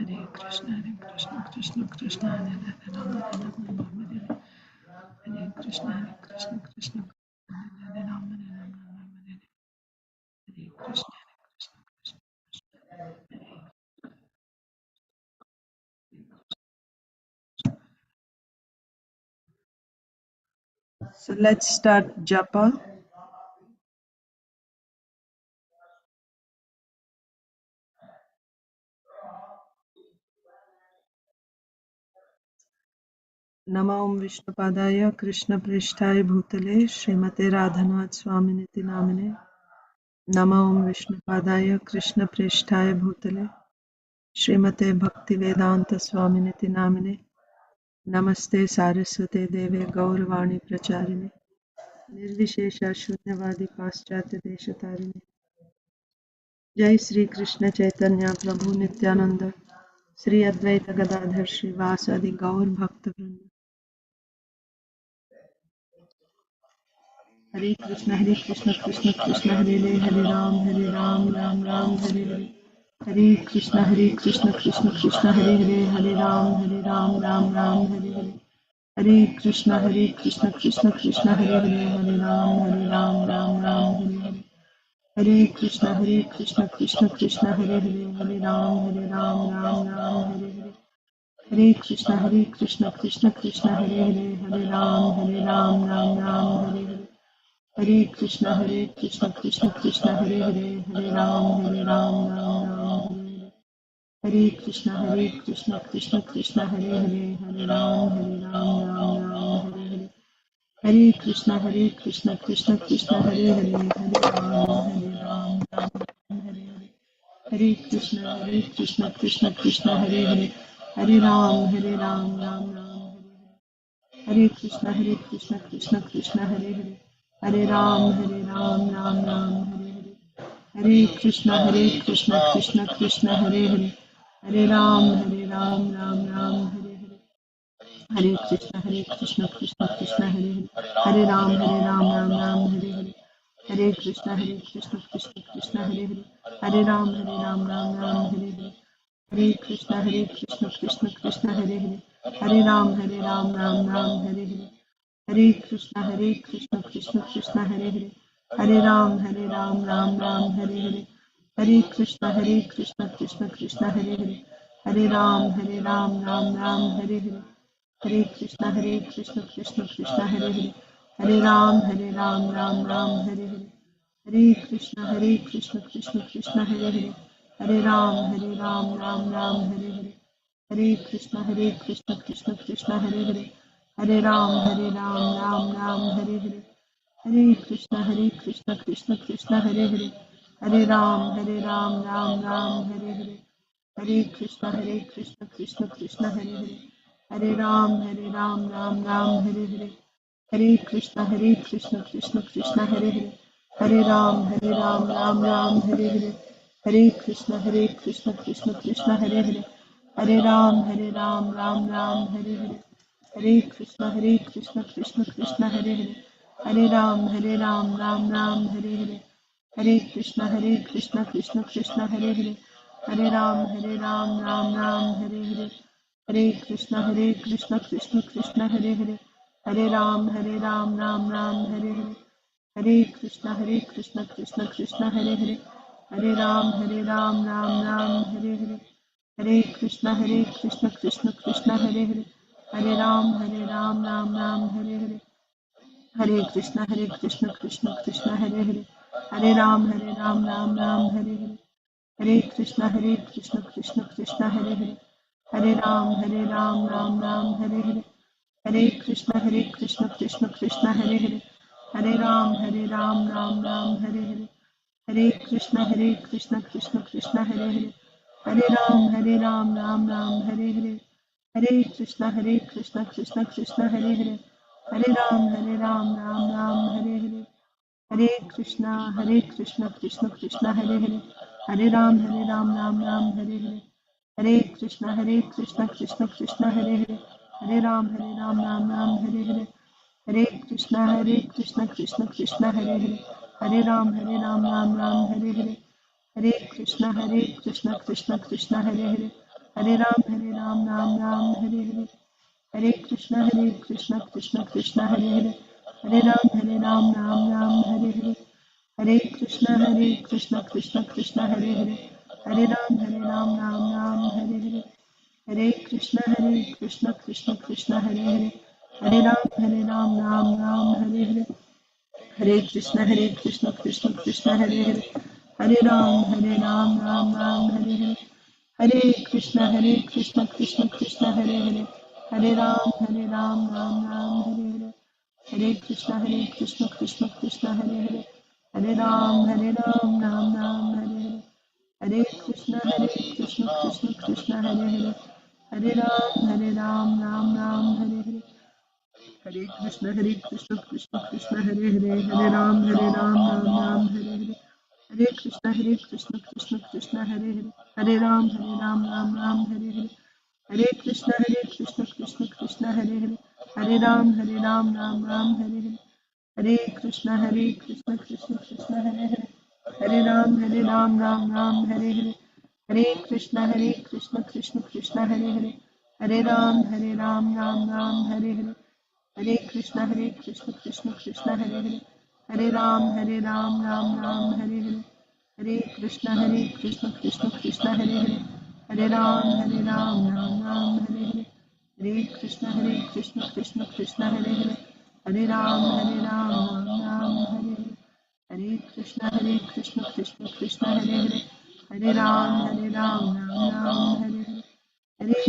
Hare Krishna Krishna Krishna Hare Hare Rama Rama Rama Hare Hare Krishna Krishna Krishna Hare Rama Rama Rama Hare Hare Krishna Krishna So let's start japa. Nama Om Vishnupadaya Krishna Prishthaya Bhutale Srimate Radhanath Swaminiti Namine. Nama Om Vishnupadaya Krishna Prishthaya Bhutale Srimate Bhaktivedanta Swaminiti Namine. Namaste Saraswate Deve Gauravani Pracharine Nirvishesha Shunyavadi Paschatya Deshatarine. Jai Sri Krishna Chaitanya Prabhu Nityananda Sri Advaita Gadadhar Sri Vasadi Gaur Bhakta Vrinda. Hare Krishna Krishna Krishna Hare Hare Hare Ram Ram Hare Hare. Hare Krishna Krishna Krishna Hare Hare Hare Ram Ram Hare Hare. Hare Krishna Krishna Krishna Hare Ram Ram Hare Hare. Hare Krishna Krishna Krishna Hare Ram Ram Hare Hare. Hare Krishna Krishna Krishna Hare Ram Ram Hare Hare. Hare Krishna Krishna Krishna Hare Ram Ram Hare Hare. Hare Krishna Krishna Hare Ram Hare Hare. Hare Krishna Krishna Krishna Hare Ram Hare Hare. Hare Krishna Krishna Hare Ram Ram Hare. Hare Krishna Krishna Krishna Hare Ram Ram Hare. Hare Krishna Krishna Krishna Hare Ram Ram Hare. Hare Krishna Krishna Hare Ram Hare. Hare Krishna Krishna Hare Ram Hare. Hare Krishna Krishna Hare Ram Hare. Hare Krishna Krishna Hare Ram Hare. Hare Krishna Krishna Hare Ram Hare. Hare Krishna Krishna Hare Ram Hare Hare. Hare Krishna Krishna Hare Ram Hare Hare. Hare Krishna Krishna Hare Ram Hare Hare. Hare Krishna Krishna Hare Ram Hare Hare. Hare Krishna Krishna Hare Ram Hare Hare. Hare Krishna Krishna Hare Ram Hare Hare. Hare Krishna Krishna Hare Ram Hare Hare. Hare Krishna Krishna Hare Ram Hare Hare. Hare Krishna Krishna Hare Ram Hare Hare. Hare Krishna Krishna Hare Ram Hare Hare. Hare Krishna Krishna Hare Ram Hare Hare. Hare Krishna Krishna Hare Ram Hare Hare. Hare Krishna Krishna Hare Ram Hare Hare. Hare Krishna Krishna Hare Ram Hare Hare. Hare Krishna Krishna Hare Ram Hare Hare. Hare Krishna Krishna Hare Ram Hare Hare. Hare Krishna Krishna Hare Ram Hare Hare. Hare Krishna Krishna Hare Ram Hare Hare. Hare Krishna Krishna Hare Ram Hare Hare. Hare Krishna Krishna Hare Ram Hare Hare. Hare Krishna Krishna Hare Hare Ram, Ram Ram, Hare Hare. Hare Krishna, Krishna Krishna, Hare Hare. Hare Ram, Ram, Hare Hare. Hare Krishna, Krishna Krishna, Hare Hare. Hare Ram, Ram, Hare Hare. Hare Krishna, Krishna Krishna, Hare Hare. Hare Ram, Ram, Hare Hare. Hare Krishna, Krishna Krishna, Hare Hare. Hare Ram, Ram, Hare Hare. Hare Krishna, Krishna Krishna, Hare Hare. Hare Ram, Ram, Hare Hare. Hare Krishna, Krishna Krishna, Hare Hare. Hare Ram, Ram, Hare Hare. Hare Krishna, Krishna Krishna, Hare Hare. Hare Ram, Ram, Hare Hare. Hare Krishna, Krishna Krishna, Hare Hare. Hare Ram, Ram, Hare Hare. Hare Krishna, Krishna Krishna, Hare Hare. Hare Ram, Ram, Hare Hare. Hare Krishna, Krishna Krishna, Hare Hare. Hare Ram, Ram, Hare Hare. Hare Krishna, Krishna Krishna, Hare Hare. Hare Ram, Ram, Hare Hare. Hare Krishna, Krishna Hare Hare. Hare Ram, Ram, Hare Hare. Hare Krishna, Krishna Hare Hare. Hare Ram, Ram, Hare Hare. Hare Krishna, Krishna Hare Hare. Hare Ram, Ram, Hare Hare. Hare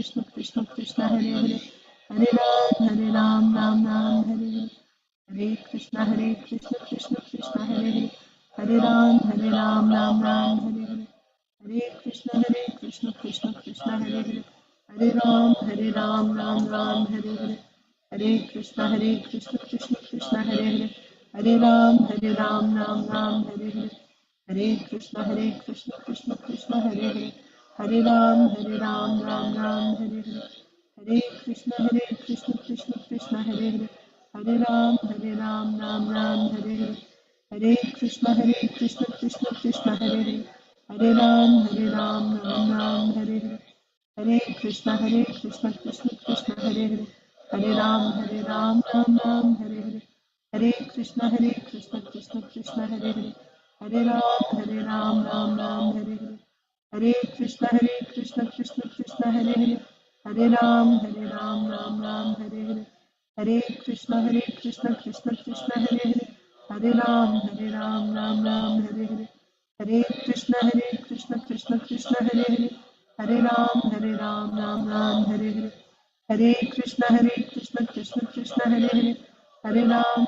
Krishna, Krishna Hare Hare. Hare Ram, Ram, Hare Hare. Hare Krishna, Krishna Hare Hare. Hare Ram, Ram, Hare Hare. Hare Krishna, Krishna Hare Hare. Hare Ram, Ram, Hare Hare. Hare Krishna, Krishna Hare Hare. Hare Ram, Ram, Hare Hare. Hare Krishna, Krishna Hare Hare. Hare Ram, Ram, Hare Hare. Hare Krishna, Krishna Hare Hare. Hare Ram, Ram, Hare Hare. Hare Krishna, Krishna Hare Hare. Hare Ram, Ram, Hare Hare. Hare Krishna, Krishna Hare Hare. Hare Ram, Ram, Hare Hare. Hare Krishna, Krishna Hare Hare. Hare Ram, Ram, Hare Hare. Hare Krishna, Krishna Hare Hare. Hare Ram, Ram, Hare Hare. Hare Krishna, Krishna Hare Hare. Hare Ram, Ram, Hare Hare. Hare Krishna, Krishna Hare Hare. Hare Ram, Ram, Hare Hare. Hare Krishna, Krishna Hare Hare. Hare Ram, Ram, Hare Hare. Hare Krishna, Krishna Hare Hare. Hare Ram, Ram, Hare Hare. Hare Krishna, Krishna Hare Hare. Hare Ram, Ram, Hare Hare. Hare Krishna, Krishna Hare Hare. Hare Ram,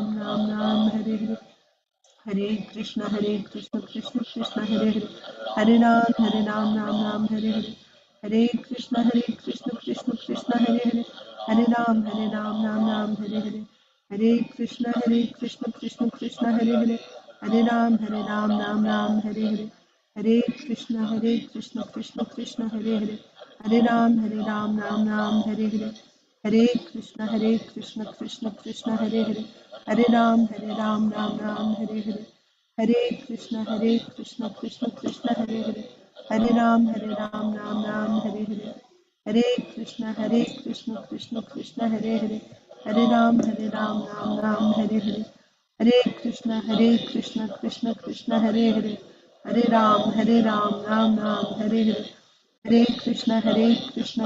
Ram, Hare Hare. Hare Krishna, Krishna Hare Hare. Hare Ram, Ram, Hare Hare. Hare Krishna, Krishna Hare Hare. Hare Ram, Ram, Hare Hare. Hare Krishna, Krishna Hare Hare. Hare Ram, Ram, Hare Hare. Hare Krishna, Krishna Hare Hare. Hare Ram, Ram, Hare Hare. Hare Krishna, Krishna Hare Hare. Hare Ram, Ram, Hare Hare. Hare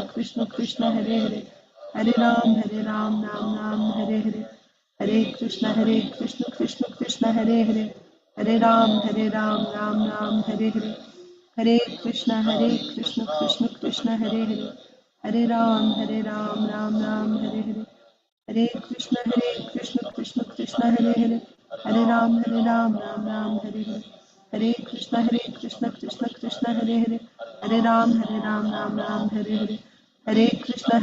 Krishna, Krishna Hare Hare. Hare Ram, Ram, Hare Hare. Hare Krishna, Krishna Hare Hare. Hare Ram, Ram, Hare Hare. Hare Krishna, Krishna Hare Hare. Hare Ram, Ram, Hare Hare. Hare Krishna, Krishna Hare Hare. Hare Ram, Ram, Hare Hare. Hare Krishna, Krishna Hare Hare. Hare Ram, Ram, Hare Hare. Hare Krishna, Krishna Hare Hare. Hare Ram, Ram, Hare Hare. Hare Krishna,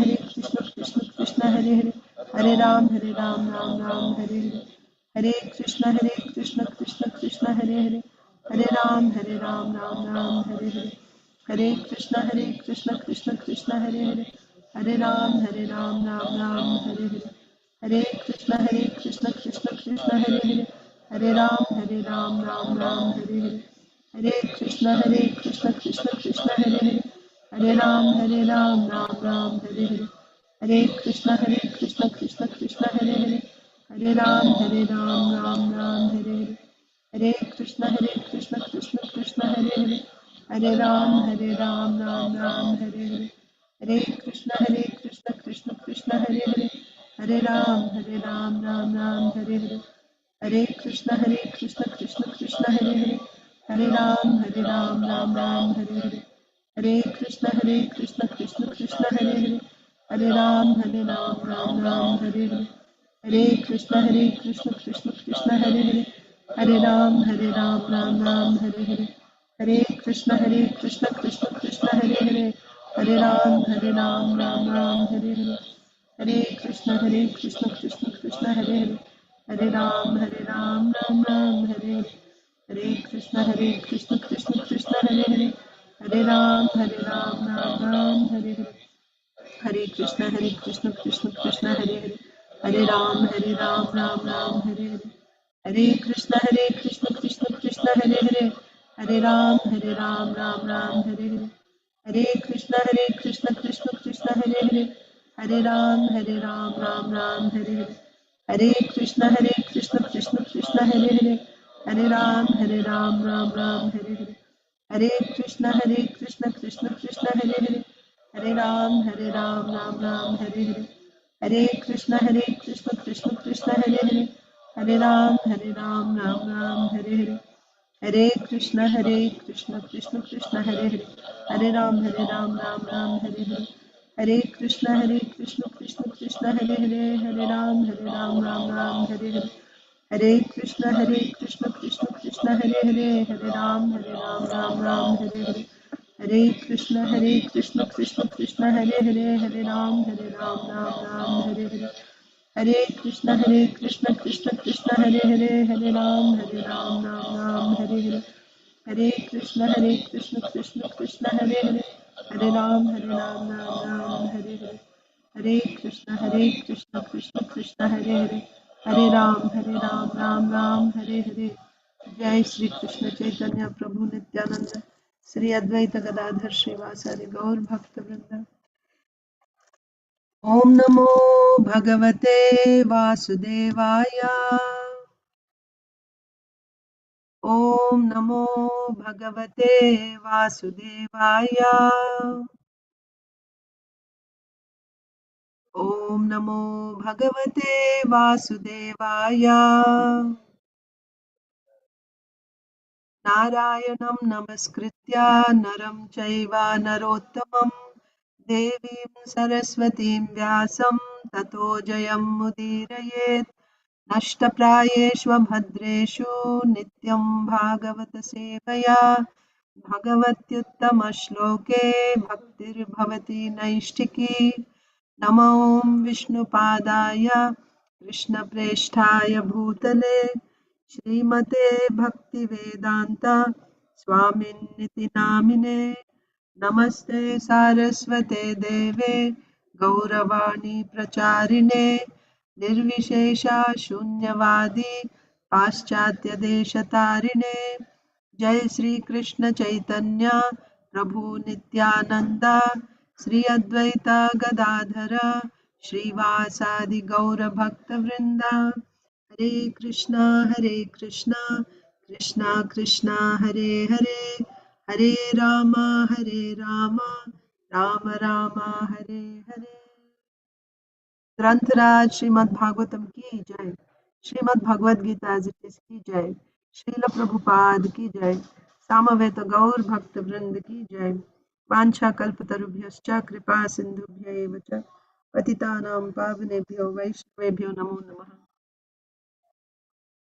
Krishna Hare Hare. Hare Ram, Ram, Hare Hare. Hare Krishna, Krishna Hare Hare. Hare Ram, Ram, Hare Hare. Hare Krishna, Krishna Hare Hare. Hare Ram, Ram, Hare Hare. Hare Krishna, Krishna Hare Hare. Hare Ram, Ram, Hare Hare. Hare Krishna, Krishna Hare Hare. Hare Ram, Ram, Hare Hare. Hare Krishna Krishna Krishna Hare Hare, Hare Ram Ram Hare Hare, Hare Krishna Krishna Krishna Hare Hare, Hare Ram Ram Hare Hare, Hare Krishna Krishna Krishna Hare Hare, Hare Ram Ram Hare Hare, Hare Krishna Krishna Krishna Hare Hare, Hare Ram Ram Hare Hare, Hare Krishna Krishna Krishna Hare Hare, Hare Ram Hare Hare, Hare Krishna Krishna Krishna Hare Hare, Hare Ram Hare Hare, Hare Krishna Krishna Krishna Hare Hare, Hare Ram Hare Hare, Hare Krishna Krishna Krishna Hare Hare, Hare Ram Hare Hare, Hare Krishna Krishna Krishna Hare Hare, Hare Ram Hare Hare, Hare Krishna Krishna Krishna Hare Hare, Hare Ram Hare Hare, Hare Krishna Krishna Krishna Hare Hare, Hare Ram Ram Hare Hare, Hare Krishna Krishna Krishna Hare Hare, Hare Ram Ram Hare Hare, Hare Krishna Krishna Krishna Hare Hare, Hare Ram Ram Hare Hare, Hare Krishna Krishna Krishna Hare Hare, Hare Ram Ram Hare Hare, Hare Krishna Krishna Krishna Hare Hare, Hare Ram Ram Hare Hare, Hare Krishna Krishna Krishna Hare Hare, Hare Ram Ram Hare Hare, Hare Krishna Krishna Krishna Hare Hare, Hare Ram Ram Hare Hare, Hare Krishna Krishna Krishna Hare Hare, Hare Ram Ram Hare Hare, Hare Krishna Krishna Hare Hare, Hare Ram Ram Hare Hare, Hare Krishna Krishna Hare Hare, Hare Ram Ram Hare Hare, Hare Krishna Krishna Hare Hare, Hare Ram Hare Hare, Hare Krishna Krishna Hare Hare, Hare Ram Hare Hare, Hare Krishna Krishna Hare Hare, Hare Ram Hare Hare. Jai Shri Krishna Chaitanya Prabhu Nityananda, Sri Advaita Gadadhar Srivasari Gaur Bhakta Vrinda. Om Namo Bhagavate Vasudevaya. Om Namo Bhagavate Vasudevaya. Om Namo Bhagavate Vasudevaya. Narayanam Namaskritya Naram Chaiva Narottamam Devim Saraswatim Vyasam Tato Jayam Mudirayet Nashtaprayeshva Nityam Bhagavata Sevaya Bhagavatyuttama Bhaktir Bhavati Naishtiki Namo Vishnupadaya Krishna Presthaya Bhutale Shrimate Bhaktivedanta Swaminiti Namine Namaste Saraswate Deve Gauravani Pracharine Nirvishesha Shunyavadi Paschatya Deshatarine Jai Sri Krishna Chaitanya Prabhu Nityananda Sri Advaita Gadadhara Srivasadi Gaura Bhakta Vrinda Hare Krishna Krishna Krishna Hare Hare Hare Rama Rama Rama Hare Hare. ग्रंथराज Shrimad Bhagavatam की जय, Shrimad Bhagavad Gita as it is की जय, श्रील प्रभुपाद की जय, सामवेद गौर भक्त वृंद की जय, वांछा कल्पतरुभ्यश्च कृपा सिंधुभ्य एव च पतितानां पावनेभ्यो वैष्णवेभ्यो नमो नमः.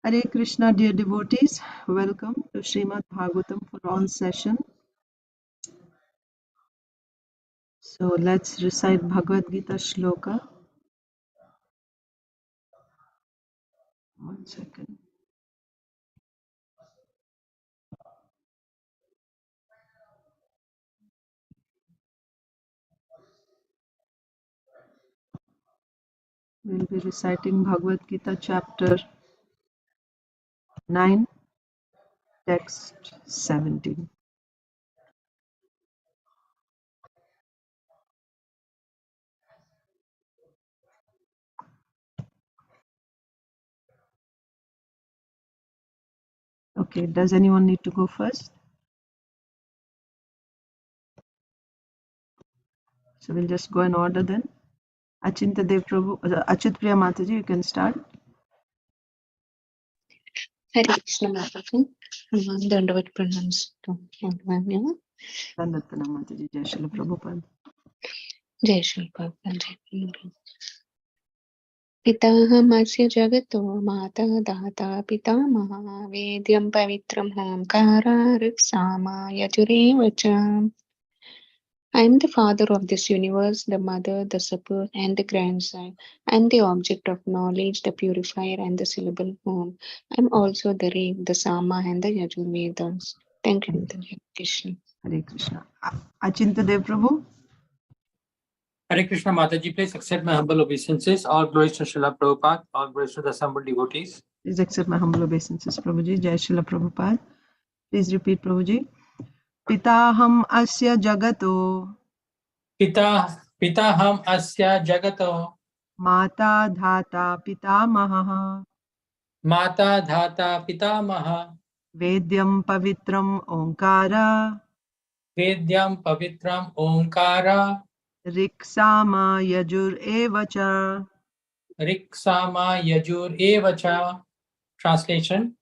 Hare Krishna, dear devotees, welcome to Srimad Bhagavatam for all session. So let's recite Bhagavad Gita Shloka. One second. We'll be reciting Bhagavad Gita chapter 9, Text 17. Okay, does anyone need to go first? So we'll just go in order then. Achinta Dev Prabhu, Achut Priya Mataji, you can start. Hare Krishna Mataji. Dandavat pranams to everyone. Dandavat pranam Mataji. Jai Srila Prabhupada. Jai Srila Prabhupada. पिताहमस्य जगतो माता दाता पितामहः वेद्यं पवित्रं ओंकारार्क्सामा यजुरेव च. I am the father of this universe, the mother, the support, and the grandson. I am the object of knowledge, the purifier, and the syllable home. I am also the Rig, the Sama, and the Yajurvedas. Thank you, Hare Krishna. Hare Krishna. Achinta Dev Prabhu. Hare Krishna Mataji, please accept my humble obeisances. All glories to Srila Prabhupada, all glories to the assembled devotees. Please accept my humble obeisances, Prabhuji. Jai Srila Prabhupada. Please repeat, Prabhuji. Pitaham asya jagato. Pitaham asya jagato. Mata dhata pitamaha. Mata dhata pitamaha. Vedyam pavitram onkara. Vedyam pavitram omkara. Riksama yajur evacha. Riksama yajur evacha. Translation: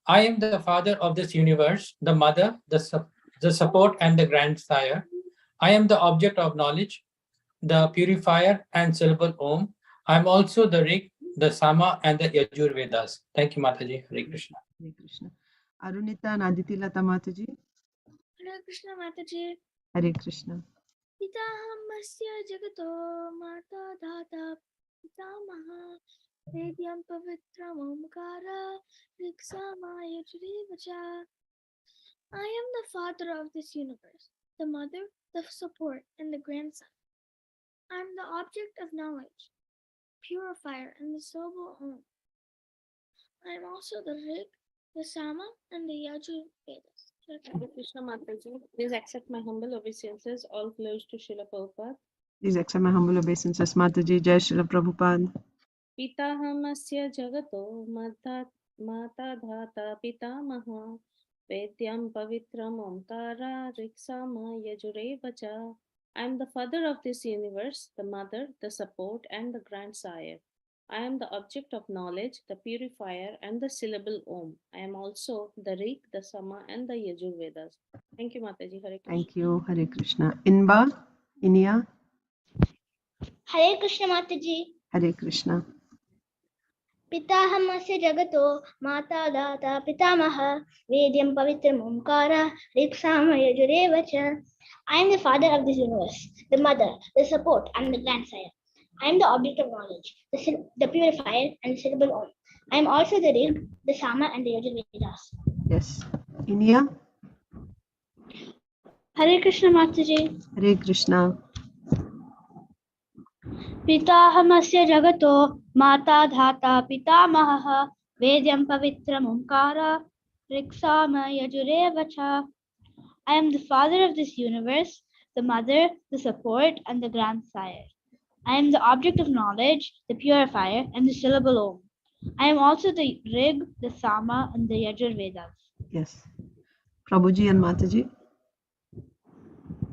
I am the father of this universe, the mother, the support, and the grandsire. I am the object of knowledge, the purifier and syllable Om. I am also the Rig, the Sama, and the Yajur Vedas. Thank you, Mataji. Hare Krishna. Hare Krishna. Arunita and Aditilata Mataji. Hare Krishna Mataji. Hare Krishna. Pitahammasya jagato mata dhata pitamaha vedyam pavitram omkara riksama yajurivacha. I am the father of this universe, the mother, the support, and the grandson. I am the object of knowledge, purifier, and the syllable Om. I am also the Rig, the Sama, and the Yajur Vedas. Hare Krishna Mataji, please accept my humble obeisances. All glories to Srila Prabhupada. Please accept my humble obeisances, Mataji. Jai Srila Prabhupada. Pitahamasya jagato mata dhata pitamaha vedyam pavitram omkara riksama yajureva cha. I am the father of this universe, the mother, the support, and the grandsire. I am the object of knowledge, the purifier, and the syllable Om. I am also the Rig, the Sama, and the Yajurvedas. Thank you, Mataji. Hare Krishna. Thank you, Hare Krishna. Inba, Inia. Hare Krishna Mataji. Hare Krishna. Pitahammasya jagato mata data pitamaha vedyam pavitram omkara riksama yajurevacha. I am the father of this universe, the mother, the support, and the grandsire. I am the object of knowledge, the purifier, and the syllable Om. I am also the Rig, the Sama, and the Yajurvedas. Yes. Inia. Hare Krishna Mataji. Hare Krishna. Pitahammasya jagato mata dhata pitamaha vedyam pavitram omkara riksama yajurevacha. I am the father of this universe, the mother, the support, and the grandsire. I am the object of knowledge, the purifier, and the syllable Om. I am also the Rig, the Sama, and the Yajurvedas. Yes. Prabhuji and Mataji.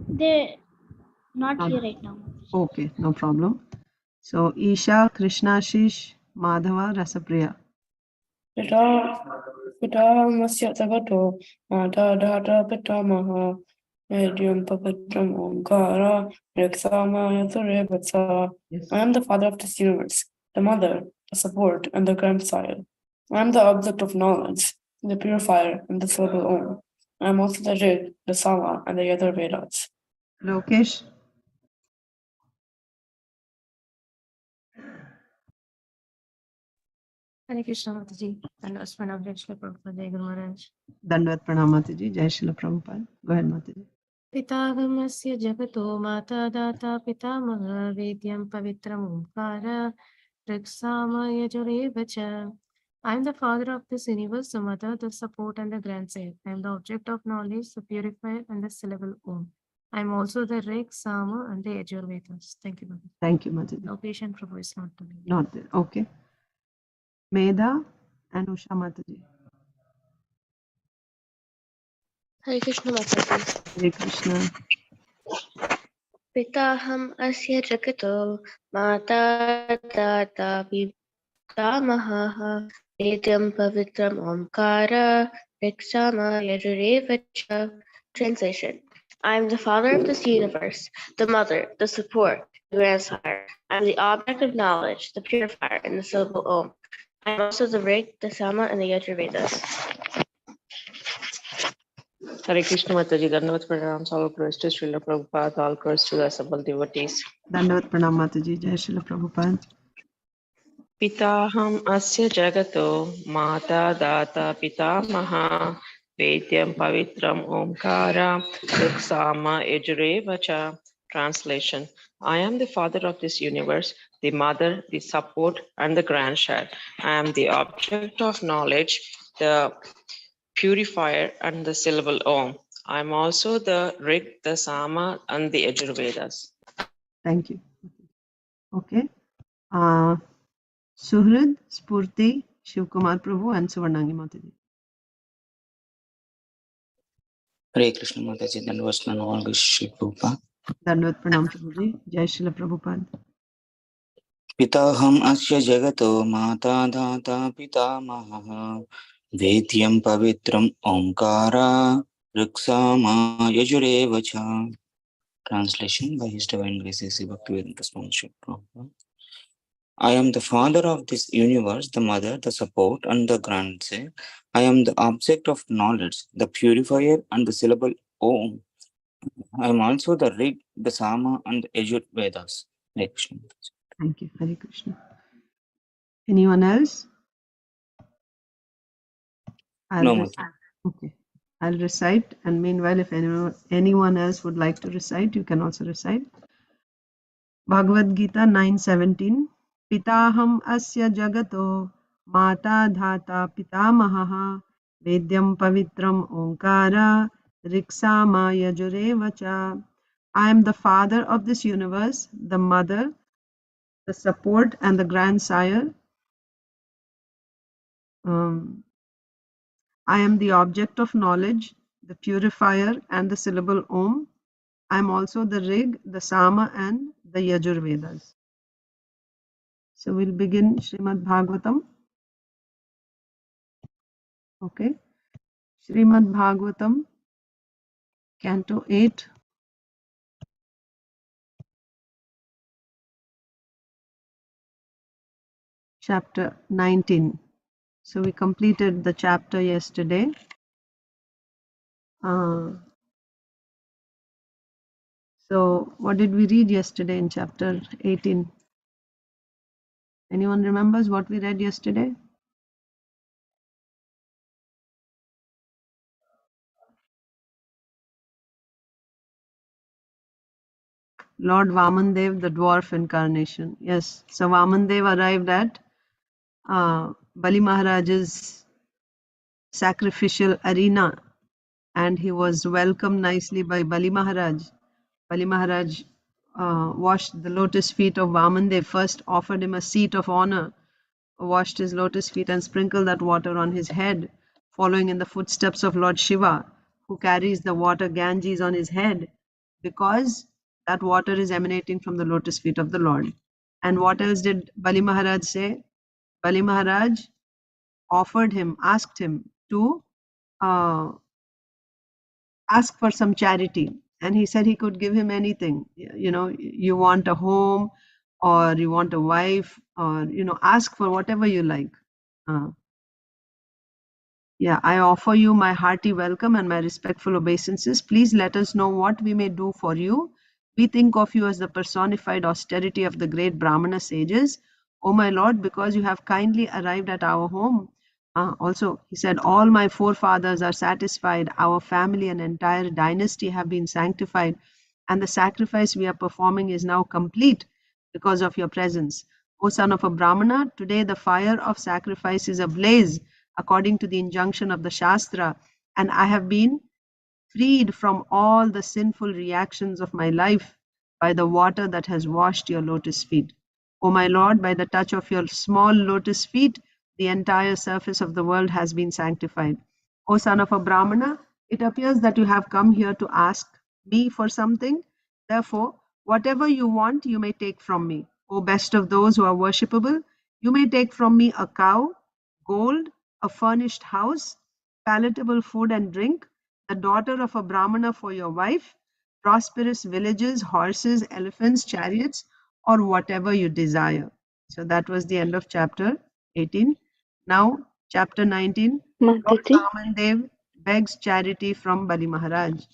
They're not here right now. Okay, no problem. So, Isha, Krishna, Shish, Madhava, Rasapriya. Pitahamasya jagato mata dhata pitamaha vedyam pavitram omkara riksama yajureva cha. Yes. I am the father of this universe, the mother, the support, and the grandsire. I am the object of knowledge, the purifier, and the syllable Om. I am also the Rig, the Sama, and the other Vedas. Lokesh. Hare Krishna Mataji, and Asman of Srila Prabhupada, Jai Guru Maharaj. Dandavat pranam Mataji. Jai Srila Prabhupada. Go ahead, Mataji. Pitahamasya jagato mata data pitamaha vedyam pavitram omkara riksama yajureva cha. I am the father of this universe, the mother, the support, and the grandsire. I am the object of knowledge, the purifier, and the syllable Om. I am also the Rig, Sama, and the Yajurvedas. Thank you, Mataji. Thank you, Mataji. Location Prabhu is not there. Not there. Okay. Medha and Usha Mataji. Hare Krishna Mataji. Hare Krishna. पिताहम् अस्य जगतो माता दाता पितामहः वेद्यं पवित्रम् ओंकार ऋक्साम यजुरेव च. Translation. I am the father of this universe, the mother, the support, the grandsire. I am the object of knowledge, the purifier, and the syllable Om. I am also the Rig, the Sama, and the Yajurvedas. Hare Krishna Mataji, Dandavat Pranams, all praise to Srila Prabhupada, all praise to the assembled devotees. Dandavat Pranam Mataji. Jai Srila Prabhupada. Pitaham asya jagato, mata data pitamaha, vedyam pavitram omkara, ruksama ejurevacha. Translation. I am the father of this universe, the mother, the support, and the grandchild. I am the object of knowledge, the purifier, and the syllable Om. I am also the Rig, the Sama, and the Yajurvedas. Thank you. Okay. Suhrid, Spurti, Shivkumar Prabhu, and Suvarnangi Mataji. Hare Krishna Mataji, Dandavat Pranam, Shri Prabhupada. Dandavat Pranam Prabhuji. Jai Srila Prabhupada. Pitaham asya jagato mata data pitamahah vedyam pavitram omkara riksama yajurevacha. Translation by His Divine Grace A.C. Bhaktivedanta Swami Srila Prabhupada. I am the father of this universe, the mother, the support, and the grandsire. I am the object of knowledge, the purifier, and the syllable Om. I am also the Rig, the Sama, and the Yajurvedas. Hare Krishna. Thank you. Hare Krishna. Anyone else? No, Mataji. Okay. I'll recite, and meanwhile, if anyone else would like to recite, you can also recite. Bhagavad Gita 9:17. Pitaham asya jagato mata dhata pitamaha vedyam pavitram onkara riksama yajurevacha. I am the father of this universe, the mother, the support, and the grandsire. I am the object of knowledge, the purifier, and the syllable Om. I am also the Rig, the Sama, and the Yajurvedas. So we'll begin Srimad Bhagavatam. Okay. Srimad Bhagavatam, Canto 8. Chapter 19. So we completed the chapter yesterday. So what did we read yesterday in chapter 18? Anyone remembers what we read yesterday? Lord Vamandev, the dwarf incarnation. Yes, so Vamandev arrived at Bali Maharaj's sacrificial arena, and he was welcomed nicely by Bali Maharaj. Bali Maharaj washed the lotus feet of Vamandev, first offered him a seat of honor, washed his lotus feet and sprinkled that water on his head, following in the footsteps of Lord Shiva, who carries the water Ganges on his head, because that water is emanating from the lotus feet of the Lord. And what else did Bali Maharaj say? Bali Maharaj offered him, asked him to ask for some charity. And he said he could give him anything. You know, you want a home, or you want a wife, or, you know, ask for whatever you like. Yeah, I offer you my hearty welcome and my respectful obeisances. Please let us know what we may do for you. We think of you as the personified austerity of the great Brahmana sages. O my Lord, because you have kindly arrived at our home. Also, he said, all my forefathers are satisfied. Our family and entire dynasty have been sanctified. And the sacrifice we are performing is now complete because of your presence. O son of a Brahmana, today the fire of sacrifice is ablaze according to the injunction of the Shastra, and I have been freed from all the sinful reactions of my life by the water that has washed your lotus feet. O my Lord, by the touch of your small lotus feet, the entire surface of the world has been sanctified. O son of a Brahmana, it appears that you have come here to ask me for something. Therefore, whatever you want, you may take from me. O best of those who are worshipable, you may take from me a cow, gold, a furnished house, palatable food and drink, the daughter of a Brahmana for your wife, prosperous villages, horses, elephants, chariots, or whatever you desire. So that was the end of chapter 18. Now, chapter 19, Lord Mataji, Vamandev begs charity from Bali Maharaj.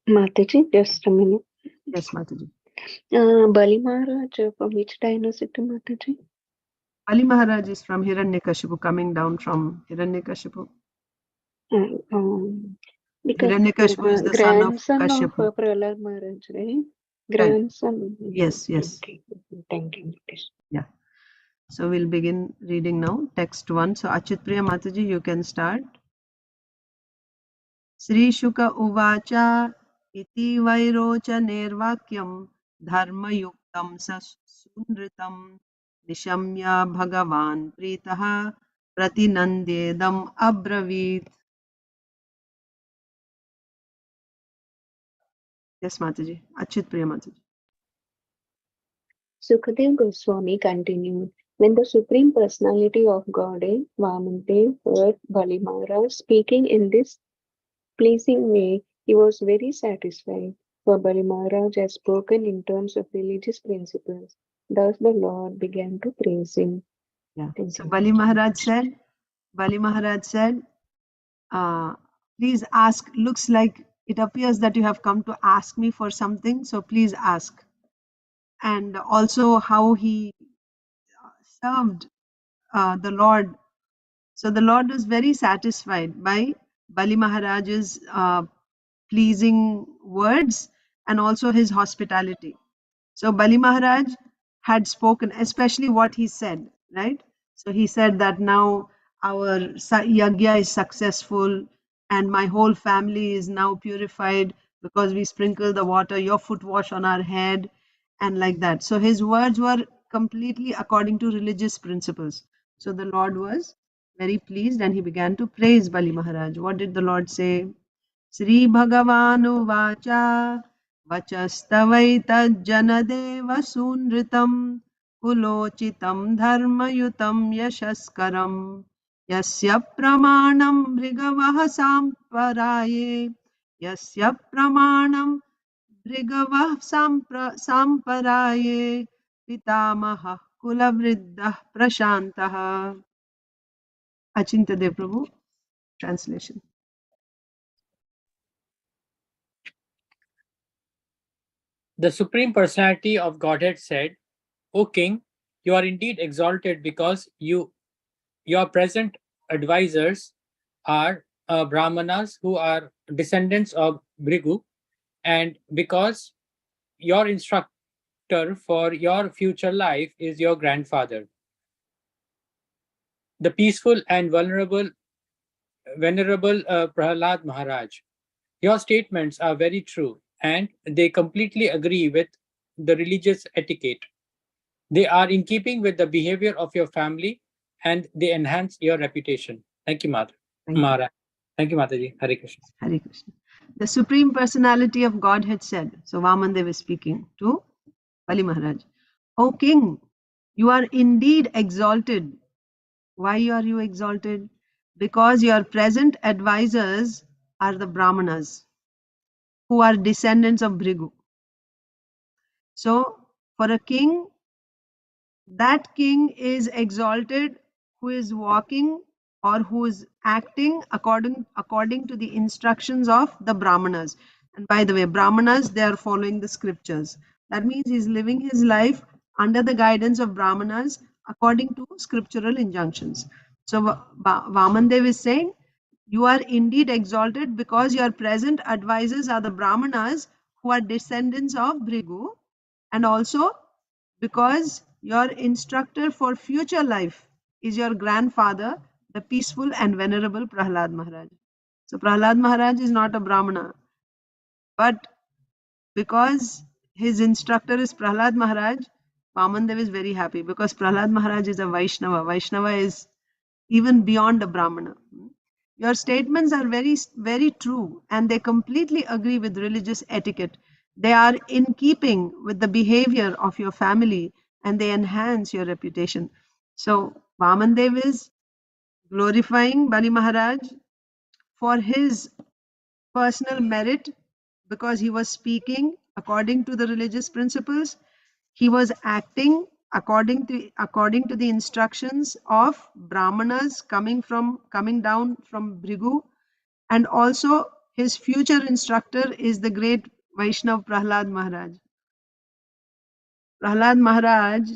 Mataji, just a minute. Yes, Mataji. Bali Maharaj, from which dynasty, Mataji? Bali Maharaj is from Hiranyakashipu, coming down from Hiranyakashipu. Because Hiranyakashipu is the son of grandson of Kashyapa. Prahlad Maharaj, right? Right. Grandson. Yes, yes. Okay. Thank you, Mataji. Yeah. So we'll begin reading now. Text 1. So Achit Priya Mataji, you can start. Sri Shuka Uvacha iti vairocha nirvakyam dharma yuktam sunritam nishamya bhagavan pritaha pratinandedam abravit. Yes, Mataji. Achit Priya Mataji. Sukadev Goswami continued, when the Supreme Personality of Godhead, Vamandev, heard Bali Maharaj speaking in this pleasing way, he was very satisfied, for Bali Maharaj has spoken in terms of religious principles. Thus the Lord began to praise him. Yeah. Thank So you. Bali Maharaj said, please ask. Looks like it appears that you have come to ask me for something, so please ask. And also how he served the Lord. So the Lord was very satisfied by Bali Maharaj's pleasing words and also his hospitality. So Bali Maharaj had spoken, especially what he said, right? So he said that now our yagya is successful and my whole family is now purified because we sprinkle the water, your foot wash on our head, and like that. So his words were completely according to religious principles. So the Lord was very pleased and he began to praise Bali Maharaj. What did the Lord say? Sri Bhagavanu Vacha वचस्तवैतज्जनदेव सूनृतं कुलोचितं धर्मयुतं यशस्करं यस्य प्रमाणं भृगवः साम्पराये यस्य प्रमाणं भृगवः साम्पराये पितामहः कुलवृद्धः प्रशान्तः. Achintyadev Prabhu, translation. The Supreme Personality of Godhead said, O King, you are indeed exalted because your present advisors are Brahmanas who are descendants of Bhrigu, and because your instructor for your future life is your grandfather, the peaceful and venerable Prahlad Maharaj. Your statements are very true, and they completely agree with the religious etiquette. They are in keeping with the behavior of your family, and they enhance your reputation. Thank you, Mother. Maharaj. Thank you, Mataji. Hare Krishna. Hare Krishna. The Supreme Personality of Godhead said, so Vamandev is speaking to Bali Maharaj, O King, you are indeed exalted. Why are you exalted? Because your present advisors are the Brahmanas, who are descendants of Bhrigu. So, for a king, that king is exalted who is walking or who is acting according to the instructions of the Brahmanas. And by the way, Brahmanas, they are following the scriptures. That means he is living his life under the guidance of Brahmanas according to scriptural injunctions. So Vamandev is saying, you are indeed exalted because your present advisors are the Brahmanas who are descendants of Bhrigu, and also because your instructor for future life is your grandfather, the peaceful and venerable Prahlad Maharaj. So Prahlad Maharaj is not a Brahmana, but because his instructor is Prahlad Maharaj, Vamandev is very happy because Prahlad Maharaj is a Vaishnava. Vaishnava is even beyond a Brahmana. Your statements are very, very true and they completely agree with religious etiquette. They are in keeping with the behavior of your family and they enhance your reputation. So, Vamandev is glorifying Bali Maharaj for his personal merit because he was speaking according to the religious principles. He was acting according to the instructions of Brahmanas coming down from Bhrigu, and also his future instructor is the great Vaishnav Prahlad Maharaj. Prahlad Maharaj,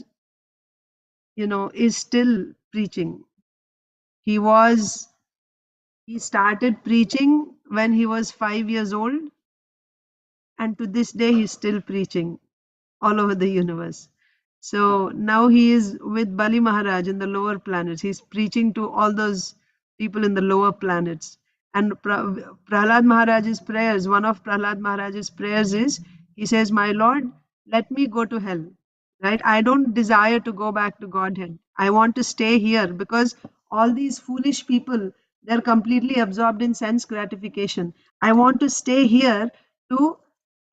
is still preaching. He started preaching when he was 5 years old, and to this day he's still preaching all over the universe. So now he is with Bali Maharaj in the lower planets. He's preaching to all those people in the lower planets. And Prahlad Maharaj's prayers, one of Prahlad Maharaj's prayers is, he says, "My Lord, let me go to hell." Right? I don't desire to go back to Godhead. I want to stay here because all these foolish people, they're completely absorbed in sense gratification. I want to stay here to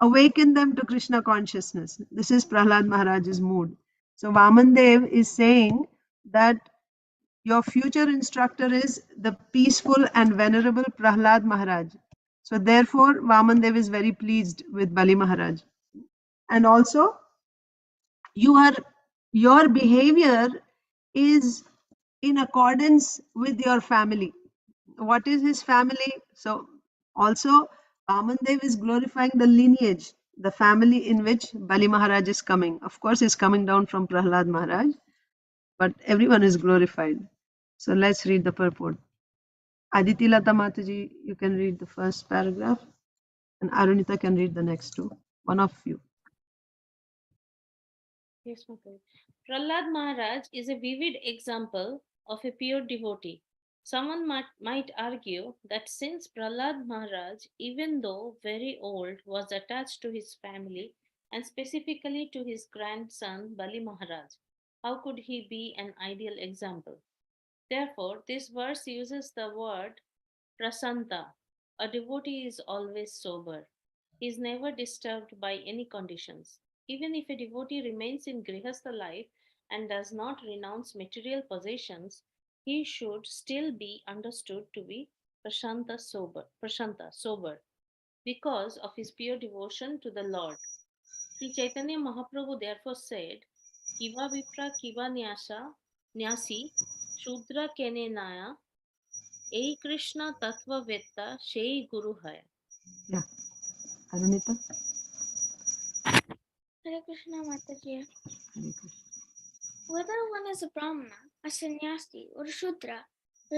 awaken them to Krishna consciousness. This is Prahlad Maharaj's mood. So Vamandev is saying that your future instructor is the peaceful and venerable Prahlad Maharaj. So therefore, Vamandev is very pleased with Bali Maharaj. And also, your behavior is in accordance with your family. What is his family? So also Vamandev is glorifying the lineage, the family in which Bali Maharaj is coming. Of course, is coming down from Prahlad Maharaj, but everyone is glorified. So let's read the purport. Aditi Lata Mataji, you can read the first paragraph, and Arunita can read the next two. One of you. Yes, Mataji. Prahlad Maharaj is a vivid example of a pure devotee. Someone might argue that since Prahlad Maharaj, even though very old, was attached to his family and specifically to his grandson Bali Maharaj, how could he be an ideal example? Therefore, this verse uses the word prasanta. A devotee is always sober. He is never disturbed by any conditions. Even if a devotee remains in grihastha life and does not renounce material possessions, he should still be understood to be prashanta, sober, because of his pure devotion to the Lord. Sri Chaitanya Mahaprabhu therefore said, Kiva Vipra Kiva Nyasi Shudra Kene Naya এই কৃষ্ণ তত্ত্ববেত্তা সেই গুরু হয়। Yeah, Arunita. Hare Krishna Mataji. Hare Krishna. Whether one is a Brahmana, a sannyasi, or a Shudra,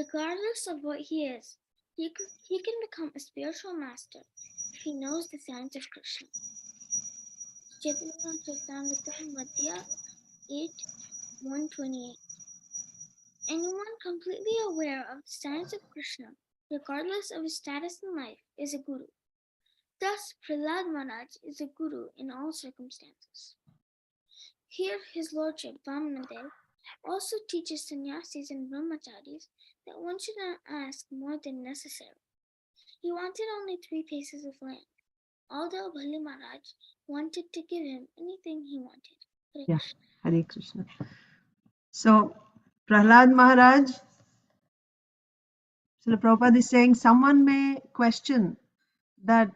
regardless of what he is, he can become a spiritual master if he knows the signs of Krishna. Chaitanya Charitamrita Madhya 8:128. Anyone completely aware of the signs of Krishna, regardless of his status in life, is a guru. Thus, Prahlad Maharaj is a guru in all circumstances. Here, his lordship Vamanadev also teaches sannyasis and brahmacharis that one should not ask more than necessary. He wanted only 3 paces of land, although Bali Maharaj wanted to give him anything he wanted. Hare Yeah, Krishna. Hare Krishna. So Prahlad Maharaj, Srila Prabhupada is saying someone may question that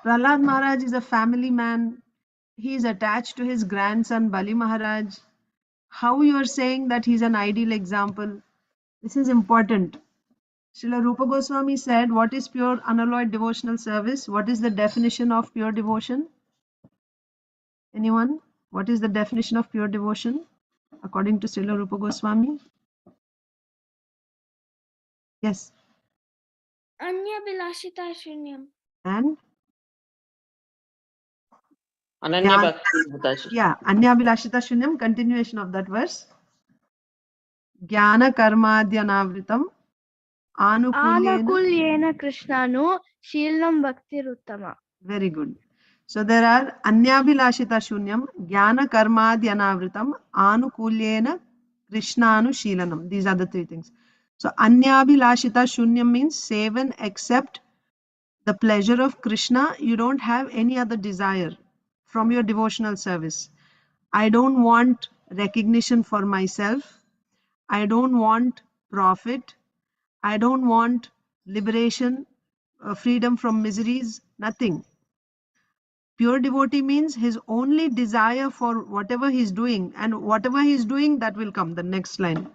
Prahlad Maharaj is a family man. He is attached to his grandson Bali Maharaj. How you are saying that he's an ideal example? This is important. Srila Rupa Goswami said, what is pure unalloyed devotional service? What is the definition of pure devotion? Anyone? What is the definition of pure devotion according to Srila Rupa Goswami? Yes. Anya Bilashita Shunyam. And Ananya Bhakti Mataji. Yeah, Anyabhilashita Shunyam, continuation of that verse. Jnana Karmadhyanavritam Anukulyena. Anukulyena Krishnanu Shilam Bhakti Ruttama. Very good. So there are Anyabhilashita Shunyam, Jnana Karmadhyanavritam Anukulyena Krishnanu Shilanam. These are the three things. So Anyabhilashita Shunyam means save and accept the pleasure of Krishna. You don't have any other desire from your devotional service. I don't want recognition for myself. I don't want profit. I don't want liberation, freedom from miseries, nothing. Pure devotee means his only desire for whatever he's doing, and whatever he's doing, that will come, the next line.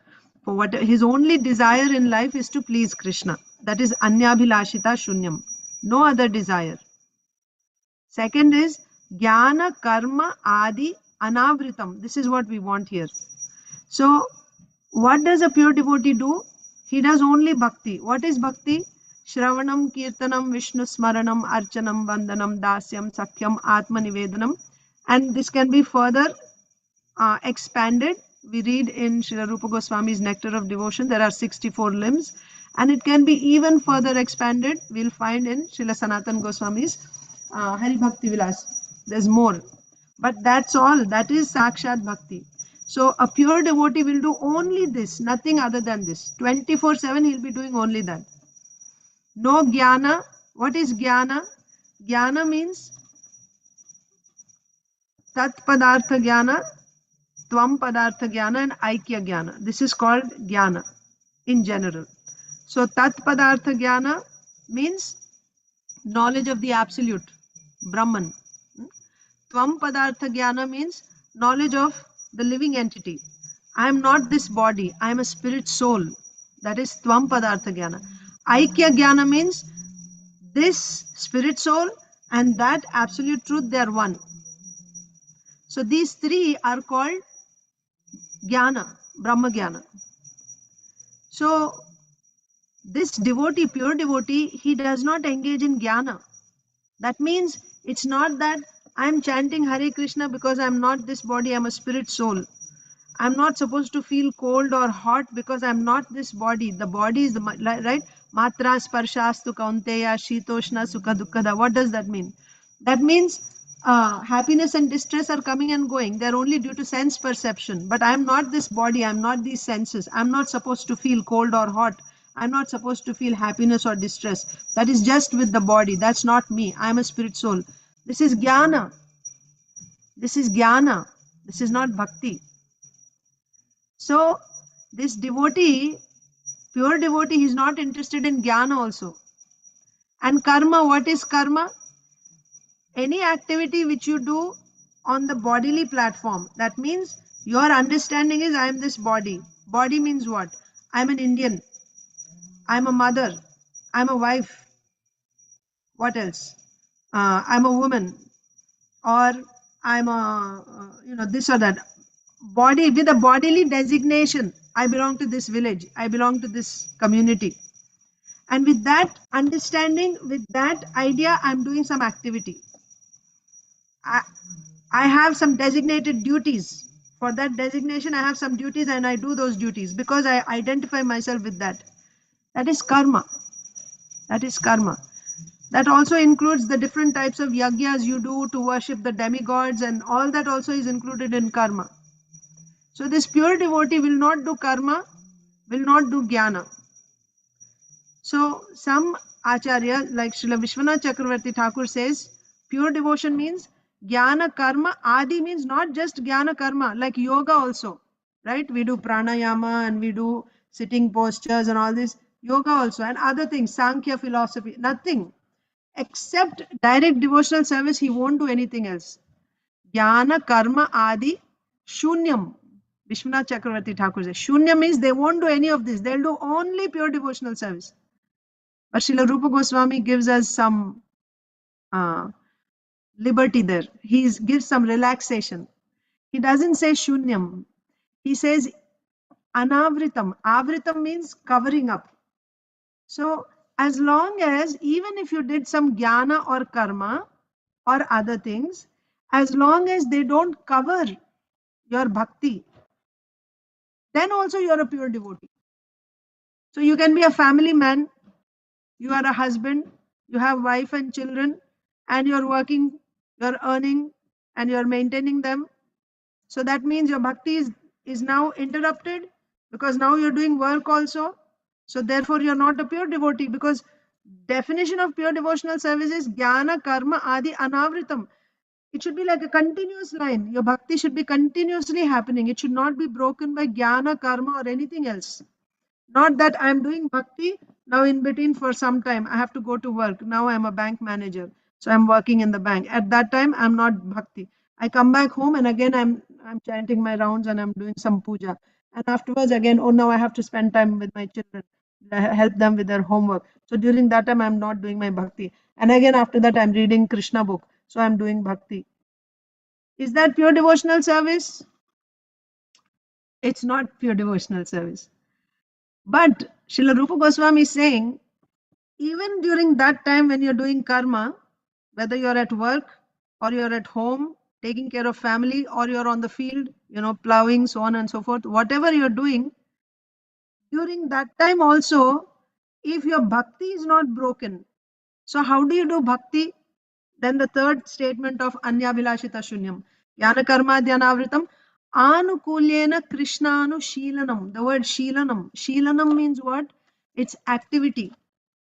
For what his only desire in life is to please Krishna. That is Anyabhilashita Shunyam. No other desire. Second is Jnana Karma Adi Anavritam. This is what we want here. So, what does a pure devotee do? He does only bhakti. What is bhakti? Shravanam, Kirtanam, Vishnu Smaranam, Archanam, Vandanam, Dasyam, Sakhyam, Atma Nivedanam. And this can be further expanded. We read in Srila Rupa Goswami's Nectar of Devotion, there are 64 limbs. And it can be even further expanded. We'll find in Srila Sanatan Goswami's Hari Bhakti Vilas. There's more. But that's all. That is Sakshat Bhakti. So a pure devotee will do only this, nothing other than this. 24/7 he'll be doing only that. No jnana. What is jnana? Jnana means tat padartha jnana, tvam padartha jnana, and aikya jnana. This is called jnana in general. So tat padartha jnana means knowledge of the absolute, Brahman. Tvam padartha jnana means knowledge of the living entity. I am not this body, I am a spirit soul. That is Tvam Padartha Jnana. Aikya Jnana means this spirit soul and that absolute truth, they are one. So these three are called Jnana, Brahma Jnana. So this devotee, pure devotee, he does not engage in Jnana. That means it's not that I am chanting Hare Krishna because I am not this body, I am a spirit soul. I'm not supposed to feel cold or hot because I'm not this body. The body is the right. Matra sparshastu kaunteya shitoshna sukha dukkha. What does that mean? That means happiness and distress are coming and going. They're only due to sense perception. But I'm not this body. I'm not these senses. I'm not supposed to feel cold or hot. I'm not supposed to feel happiness or distress. That is just with the body. That's not me. I'm a spirit soul. This is jnana. This is jnana. This is not bhakti. So this devotee, pure devotee, he is not interested in jnana also. And karma, what is karma? Any activity which you do on the bodily platform. That means your understanding is I am this body. Body means what? I am an Indian. I am a mother. I am a wife. What else? I am a woman. Or I am a, this or that. Body with a bodily designation. I belong to this village. I belong to this community. And with that understanding, with that idea, I'm doing some activity. I have some designated duties. For that designation, I have some duties and I do those duties because I identify myself with that. That is karma. That is karma. That also includes the different types of yagyas you do to worship the demigods, and all that also is included in karma. So this pure devotee will not do karma, will not do jnana. So some acharya like Srila Vishwanath Chakravarti Thakur says, pure devotion means jnana karma. Adi means not just jnana karma, like yoga also, right? We do pranayama and we do sitting postures and all this. Yoga also and other things, Sankhya philosophy, nothing. Except direct devotional service, he won't do anything else. Jnana karma adi shunyam. Vishwanath Chakravarti Thakur says, shunya means they won't do any of this. They'll do only pure devotional service. But Srila Rupa Goswami gives us some liberty there. He gives some relaxation. He doesn't say shunyam. He says anavritam. Avritam means covering up. So as long as, even if you did some jnana or karma or other things, as long as they don't cover your bhakti, then also you are a pure devotee. So you can be a family man, you are a husband, you have wife and children, and you're working, you're earning, and you're maintaining them. So that means your bhakti is now interrupted, because now you're doing work also. So therefore you're not a pure devotee, because definition of pure devotional service is jnana karma adi anavritam. It should be like a continuous line. Your bhakti should be continuously happening. It should not be broken by jnana, karma, or anything else. Not that I'm doing bhakti, now in between for some time I have to go to work. Now I'm a bank manager, so I'm working in the bank. At that time I'm not bhakti. I come back home and again I'm chanting my rounds and I'm doing some puja. And afterwards again, oh, now I have to spend time with my children, help them with their homework. So during that time I'm not doing my bhakti. And again after that I'm reading Krishna book, so I'm doing bhakti. Is that pure devotional service? It's not pure devotional service. But Srila Rupa Goswami is saying, even during that time when you're doing karma, whether you're at work or you're at home, taking care of family, or you're on the field, plowing, so on and so forth, whatever you're doing, during that time also, if your bhakti is not broken, so how do you do bhakti? Then the third statement of Anyabhilashita Shunyam, Yana Karma Dhyanavritam, Anukulyena Krishnanu Sheelanam. The word Sheelanam. Sheelanam means what? It's activity.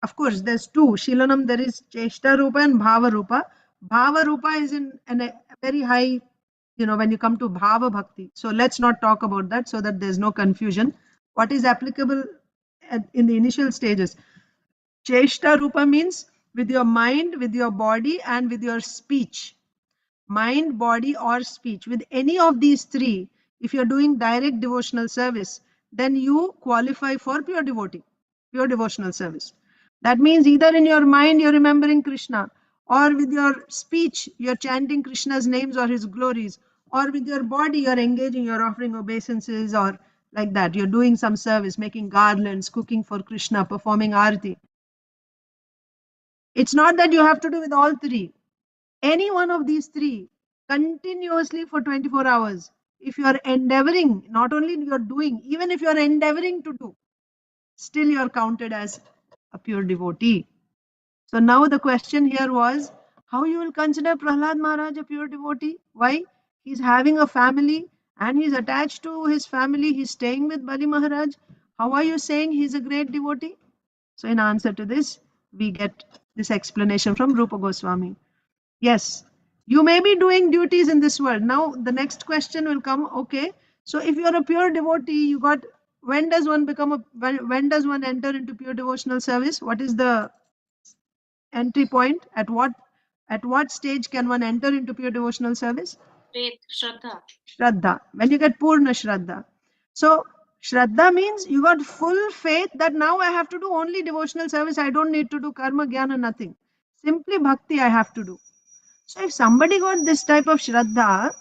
Of course, there's two. Sheelanam, there is Cheshta Rupa and Bhava Rupa. Bhava Rupa is in a very high, when you come to Bhava Bhakti. So let's not talk about that so that there's no confusion. What is applicable in the initial stages? Cheshta Rupa means with your mind, with your body, and with your speech. Mind, body, or speech. With any of these three, if you're doing direct devotional service, then you qualify for pure devotee, pure devotional service. That means either in your mind you're remembering Krishna, or with your speech you're chanting Krishna's names or his glories, or with your body you're engaging, you're offering obeisances, or like that. You're doing some service, making garlands, cooking for Krishna, performing arati. It's not that you have to do with all three. Any one of these three continuously for 24 hours. If you are endeavoring, not only you're doing, even if you are endeavoring to do, still you are counted as a pure devotee. So now the question here was, how you will consider Prahlad Maharaj a pure devotee? Why? He's having a family and he's attached to his family. He's staying with Bali Maharaj. How are you saying he's a great devotee? So in answer to this, we get this explanation from Rupa Goswami. Yes, you may be doing duties in this world. Now the next question will come. Okay, so if you are a pure devotee, when does one when does one enter into pure devotional service? What is the entry point? At what stage can one enter into pure devotional service? Faith, Shraddha. Shraddha. When you get Purna Shraddha. So Shraddha means you got full faith that now I have to do only devotional service. I don't need to do karma, jnana, nothing. Simply bhakti I have to do. So if somebody got this type of Shraddha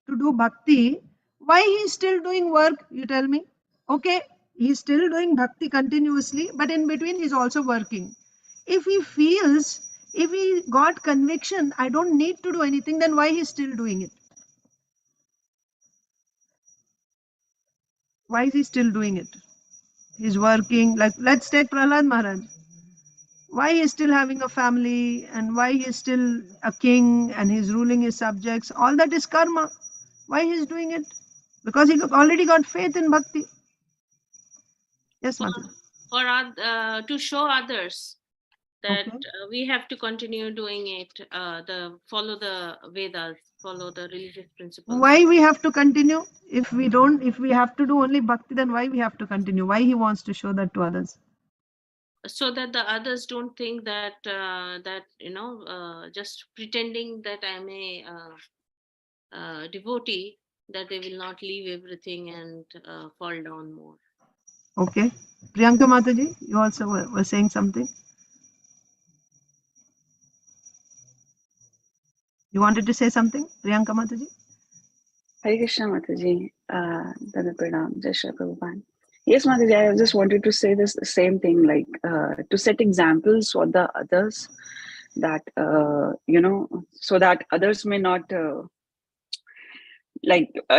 to do bhakti, why he is still doing work? You tell me. Okay, he is still doing bhakti continuously, but in between he is also working. If he got conviction, I don't need to do anything, then why he is still doing it? Why is he still doing it? He's working. Like, let's take Prahlad Maharaj. Why he is still having a family, and why he is still a king and he's ruling his subjects? All that is karma. Why he is doing it? Because he already got faith in bhakti. Yes, Mataji. To show others that Okay. we have to continue doing it, follow the Vedas, follow the religious principles. Why we have to continue? If we have to do only bhakti, then why we have to continue? Why he wants to show that to others? So that the others don't think that just pretending that I'm a devotee, that they will not leave everything and fall down more. Okay. Priyanka Mataji, you also were saying something. You wanted to say something, Priyanka Mataji? Hare Krishna Mataji, Dada Pranam, Jai Srila Prabhupada. Yes, Mataji, I just wanted to say this same thing, like to set examples for the others, that so that others may not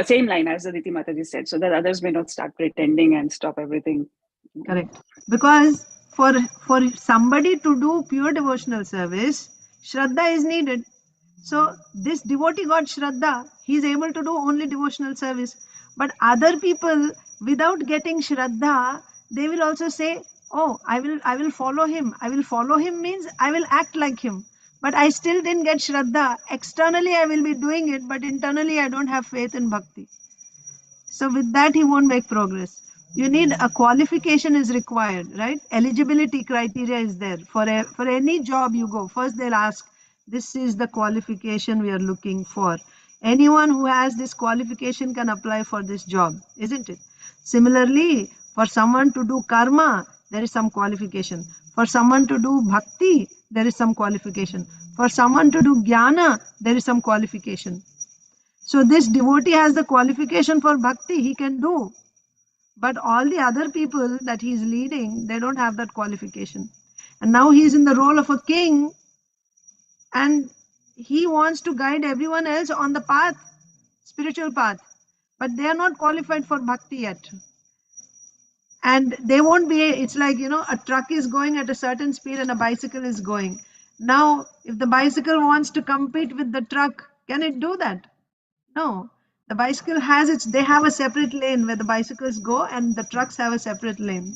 same line as Aditi Mataji said, so that others may not start pretending and stop everything. Correct. Because for somebody to do pure devotional service, Shraddha is needed. So this devotee got Shraddha, he is able to do only devotional service. But other people, without getting Shraddha, they will also say, oh, I will follow him. I will follow him means I will act like him. But I still didn't get Shraddha. Externally I will be doing it, but internally I don't have faith in bhakti. So with that, he won't make progress. You need a qualification is required, right? Eligibility criteria is there. For any job you go, first they'll ask, this is the qualification we are looking for. Anyone who has this qualification can apply for this job, isn't it? Similarly, for someone to do karma, there is some qualification. For someone to do bhakti, there is some qualification. For someone to do jnana, there is some qualification. So this devotee has the qualification for bhakti, he can do. But all the other people that he is leading, they don't have that qualification. And now he is in the role of a king and he wants to guide everyone else on the path, spiritual path. But they are not qualified for bhakti yet. And they won't be, it's like, a truck is going at a certain speed and a bicycle is going. Now, if the bicycle wants to compete with the truck, can it do that? No, the bicycle has they have a separate lane where the bicycles go and the trucks have a separate lane.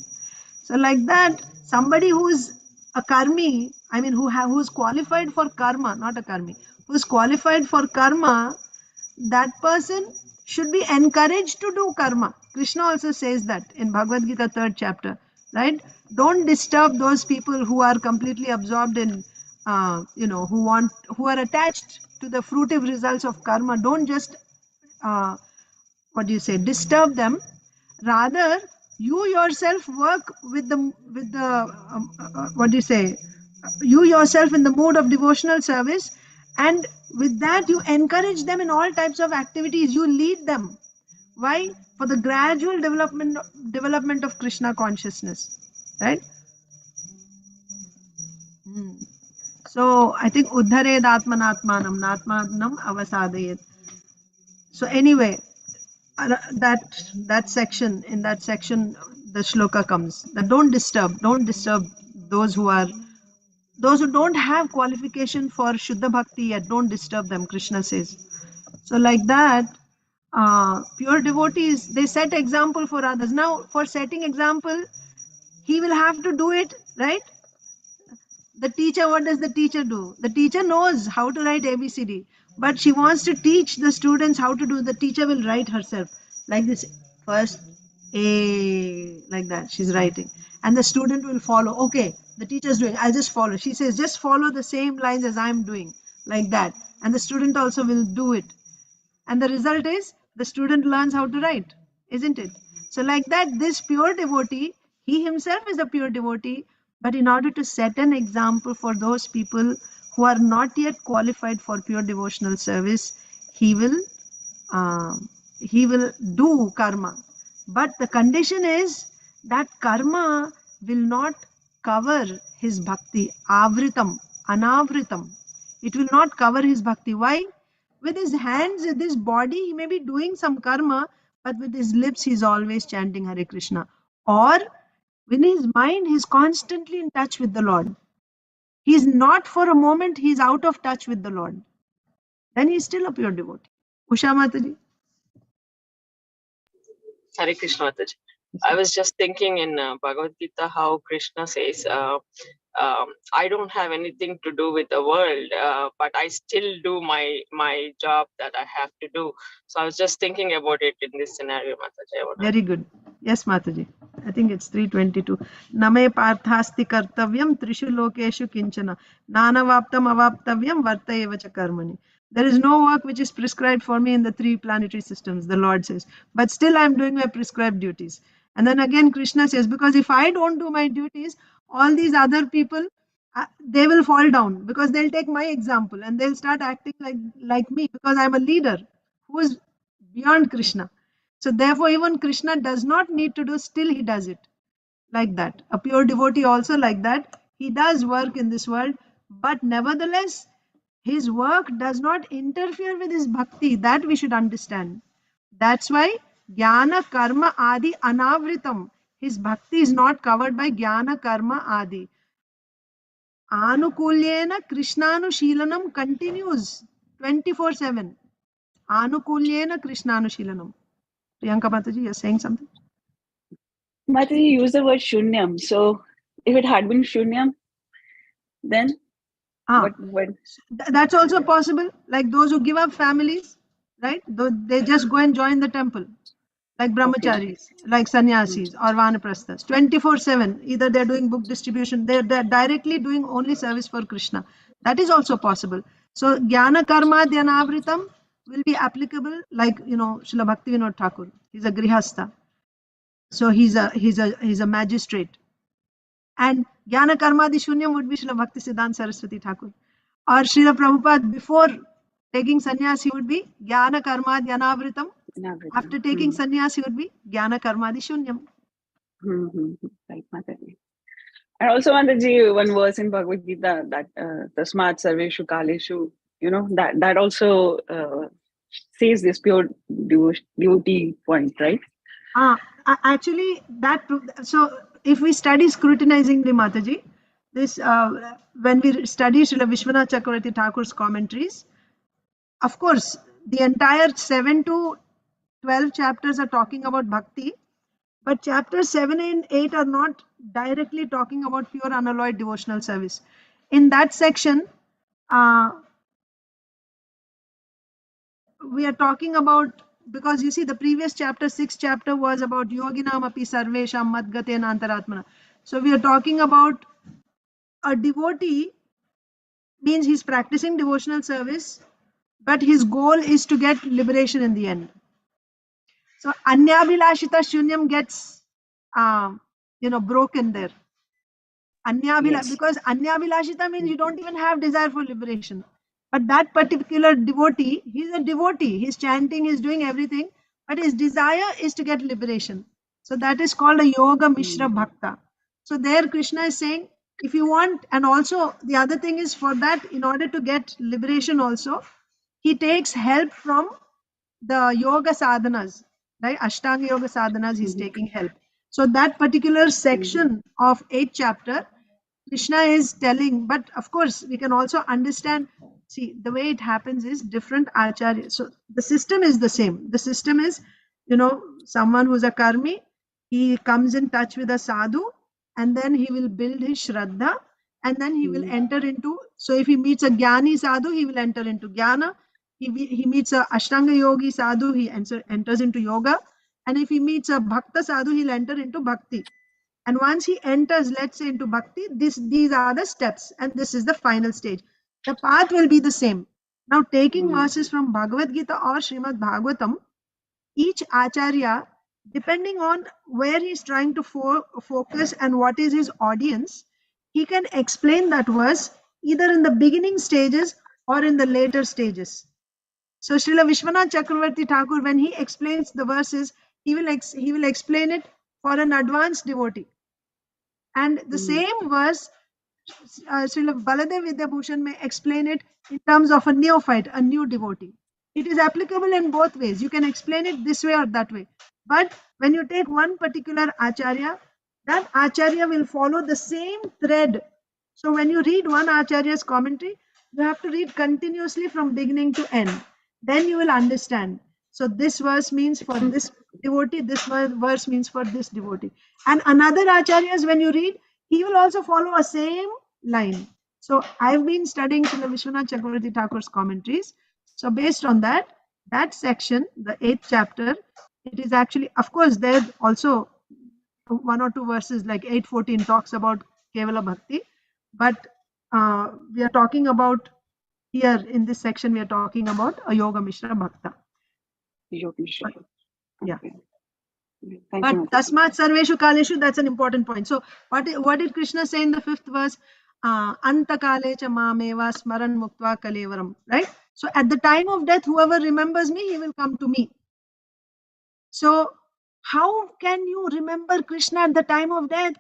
So like that, somebody who's a karmi, I mean, who's qualified for karma, not a karmi, who's qualified for karma, that person should be encouraged to do karma. Krishna also says that in Bhagavad Gita 3rd chapter, right? Don't disturb those people who are completely absorbed in, who are attached to the fruitive results of karma. Don't just, disturb them. Rather, you yourself work with the you yourself in the mode of devotional service, and with that you encourage them in all types of activities. You lead them. Why? For the gradual development of Krishna consciousness, right? So I think uddhared atmanatmanam natmanam avasadayet. So anyway, that section, in that section the shloka comes that don't disturb those who don't have qualification for Shuddha Bhakti yet. Don't disturb them, Krishna says. So like that, pure devotees, they set example for others. Now for setting example, he will have to do it, right? The teacher, what does the teacher do? The teacher knows how to write ABCD, but she wants to teach the students how to do. The teacher will write herself like this, first A, like that she's writing, and the student will follow. Okay, the teacher's doing, I'll just follow. She says, just follow the same lines as I'm doing, like that, and the student also will do it. And the result is the student learns how to write, isn't it? So like that, this pure devotee, he himself is a pure devotee, but in order to set an example for those people who are not yet qualified for pure devotional service, he will do karma. But the condition is that karma will not cover his bhakti. Avritam, anavritam. It will not cover his bhakti. Why? With his hands, with his body, he may be doing some karma, but with his lips, he's always chanting Hare Krishna. Or in his mind, he's constantly in touch with the Lord. He's not for a moment, he's out of touch with the Lord. Then he's still a pure devotee. Usha Mataji. Hare Krishna Mataji. I was just thinking in Bhagavad Gita how Krishna says, I don't have anything to do with the world, but I still do my job that I have to do. So I was just thinking about it in this scenario, Mataji. Very good. Yes, Mataji. I think it's 322. Name parthasti kartavyam trishu lokeshu kinchana. Nanavaptam avaptavyam vartayevacha karmani. There is no work which is prescribed for me in the 3 planetary systems, the Lord says. But still I am doing my prescribed duties. And then again Krishna says, because if I don't do my duties, all these other people, they will fall down because they'll take my example and they'll start acting like me, because I'm a leader who is beyond Krishna. So therefore even Krishna does not need to do, still he does it like that. A pure devotee also like that. He does work in this world, but nevertheless, his work does not interfere with his bhakti. That we should understand. That's why jnana karma adi anavritam. His bhakti is not covered by jnana karma adi. Anukulyena Krishnanushilanam continues 24/7. Anukulyena Krishnanushilanam. Priyanka Mataji, you're saying something? Mataji used the word shunyam. So if it had been shunyam, then what? That's also possible. Like those who give up families, right? They just go and join the temple. Like brahmacharis, like sannyasis or vanaprasthas, 24/7. Either they're doing book distribution, they're directly doing only service for Krishna. That is also possible. So jnana karma dhyanavritam will be applicable, like Srila Bhaktivinoda Thakur. He's a grihastha, so he's a magistrate. And jnana karma shunyam would be Srila Bhakti Siddhanta Saraswati Thakur. Or Srila Prabhupada, before taking sannyas, he would be jnana karma dhyanavritam. After taking sannyas, he would be jnana karmadi shunyam. Right, Mataji. And also, Mataji, one verse in Bhagavad Gita that tasmat sarveshu kaleshu, that also says this pure devotee point, right? Actually, so if we study scrutinizingly, Mataji, this when we study Srila Vishwanath Chakravarti Thakur's commentaries, of course, the entire 7 to 12 chapters are talking about bhakti, but chapters 7 and 8 are not directly talking about pure unalloyed devotional service. In that section, we are talking about, because you see the previous chapter, 6th chapter, was about yoginam api sarvesham madgatena antaratmana. So we are talking about a devotee, means he's practicing devotional service, but his goal is to get liberation in the end. So anyabhilashita shunyam gets broken there. Because anyabhilashita means you don't even have desire for liberation. But that particular devotee, he's a devotee. He's chanting, he's doing everything, but his desire is to get liberation. So that is called a yoga mishra bhakta. So there Krishna is saying, if you want, and also the other thing is, for that, in order to get liberation also, he takes help from the yoga sadhanas, right? Ashtanga yoga sadhanas, he's taking help. So that particular section of 8th chapter, Krishna is telling, but of course we can also understand, see, the way it happens is different acharyas. So the system is the same. The system is, someone who's a karmi, he comes in touch with a sadhu, and then he will build his shraddha, and then he will enter into, so if he meets a jnani sadhu, he will enter into jnana. He meets a ashtanga yogi sadhu, he enters into yoga, and if he meets a bhakta sadhu, he'll enter into bhakti. And once he enters, let's say, into bhakti, these are the steps, and this is the final stage. The path will be the same. Now, taking verses from Bhagavad Gita or Srimad Bhagavatam, each acharya, depending on where he's trying to focus and what is his audience, he can explain that verse either in the beginning stages or in the later stages. So Srila Vishwanath Chakravarti Thakur, when he explains the verses, he will explain it for an advanced devotee. And the same verse, Srila Baladev Vidyabhushan may explain it in terms of a neophyte, a new devotee. It is applicable in both ways. You can explain it this way or that way. But when you take one particular acharya, that acharya will follow the same thread. So when you read one acharya's commentary, you have to read continuously from beginning to end. Then you will understand. So this verse means for this devotee, this verse means for this devotee. And another acharyas, when you read, he will also follow a same line. So I've been studying Srila Vishwanath Chakravarti Thakur's commentaries. So based on that section, the 8th chapter, it is actually, of course, there also one or two verses like 8:14 talks about Kevala Bhakti, but we are talking about here in this section, we are talking about a Yoga Mishra Bhakta. Yoga Mishra. Yeah. Thank you, Tasmat Sarveshu Kaleshu, that's an important point. So what did Krishna say in the 5th verse? Anta Kalecha Mameva Smaran Muktva Kalevaram, right? So at the time of death, whoever remembers me, he will come to me. So how can you remember Krishna at the time of death?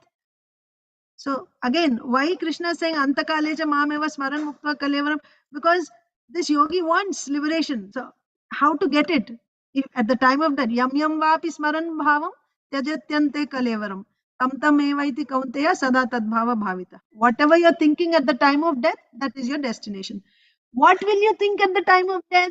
So again, why Krishna is saying Antakalecha Mameva Smaran Muktva Kalevaram? Because this yogi wants liberation. So how to get it? If at the time of death, Yam Yam Vapi Smaran Bhavam Tyajatyante Kalevaram. Tam Tam Evaiti Kaunteya Sada Tadbhava Bhavita. Whatever you're thinking at the time of death, that is your destination. What will you think at the time of death?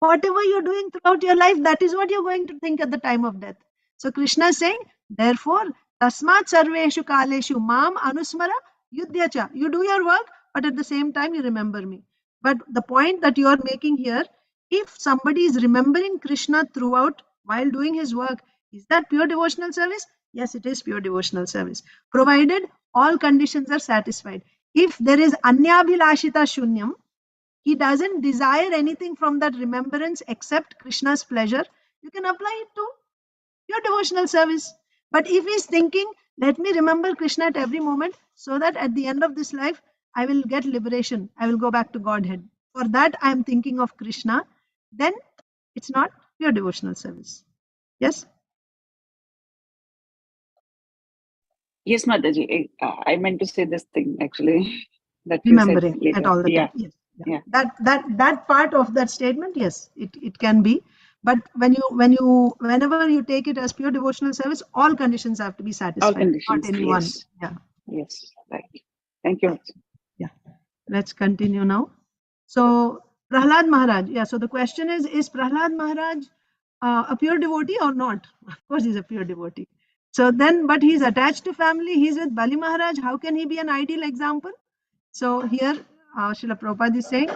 Whatever you're doing throughout your life, that is what you're going to think at the time of death. So Krishna is saying, therefore, tasmat sarveshu kaleshu mam anusmara yudhyacha. You do your work, but at the same time you remember me. But the point that you are making here, if somebody is remembering Krishna throughout while doing his work, is that pure devotional service? Yes, it is pure devotional service, provided all conditions are satisfied. If there is anyabhilashita shunyam, he doesn't desire anything from that remembrance except Krishna's pleasure, you can apply it to your devotional service. But if he's thinking, let me remember Krishna at every moment so that at the end of this life, I will get liberation, I will go back to Godhead. For that, I am thinking of Krishna, then it's not pure devotional service. Yes? Yes, Mataji. I meant to say this thing actually that you said Remembering later. at all the Yeah. time. Yes. Yeah. That part of that statement, yes, it can be. But whenever you take it as pure devotional service, all conditions have to be All satisfied, not conditions. any one. Yes. Yeah. Yes. Right. Thank you. Yeah. Let's continue now. So Prahlad Maharaj. Yeah. So the question is Prahlad Maharaj a pure devotee or not? Of course, he's a pure devotee. So then, but he's attached to family. He's with Bali Maharaj. How can he be an ideal example? So here, Srila Prabhupada is saying,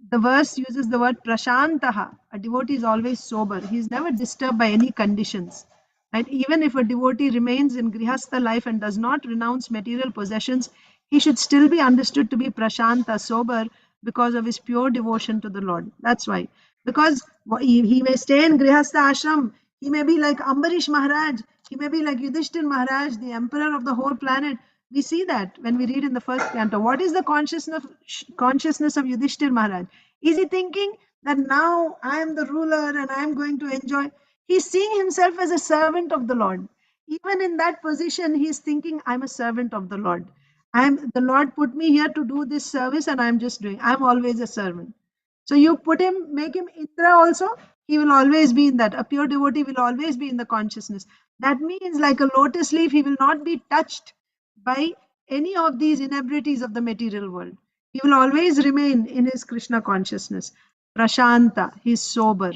the verse uses the word prashantaha. A devotee is always sober. He is never disturbed by any conditions. Right? Even if a devotee remains in grihastha life and does not renounce material possessions, he should still be understood to be prashanta, sober, because of his pure devotion to the Lord. That's why. Because he may stay in grihastha ashram, he may be like Ambarish Maharaj, he may be like Yudhishthir Maharaj, the emperor of the whole planet. We see that when we read in the first canto. What is the consciousness of Yudhishthir Maharaj? Is he thinking that now I am the ruler and I am going to enjoy? He's seeing himself as a servant of the Lord. Even in that position, he's thinking, I'm a servant of the Lord. The Lord put me here to do this service and I'm just doing. I'm always a servant. So you make him Indra also, he will always be in that. A pure devotee will always be in the consciousness. That means like a lotus leaf, he will not be touched by any of these inebrities of the material world. He will always remain in his Krishna consciousness. Prashanta, he is sober.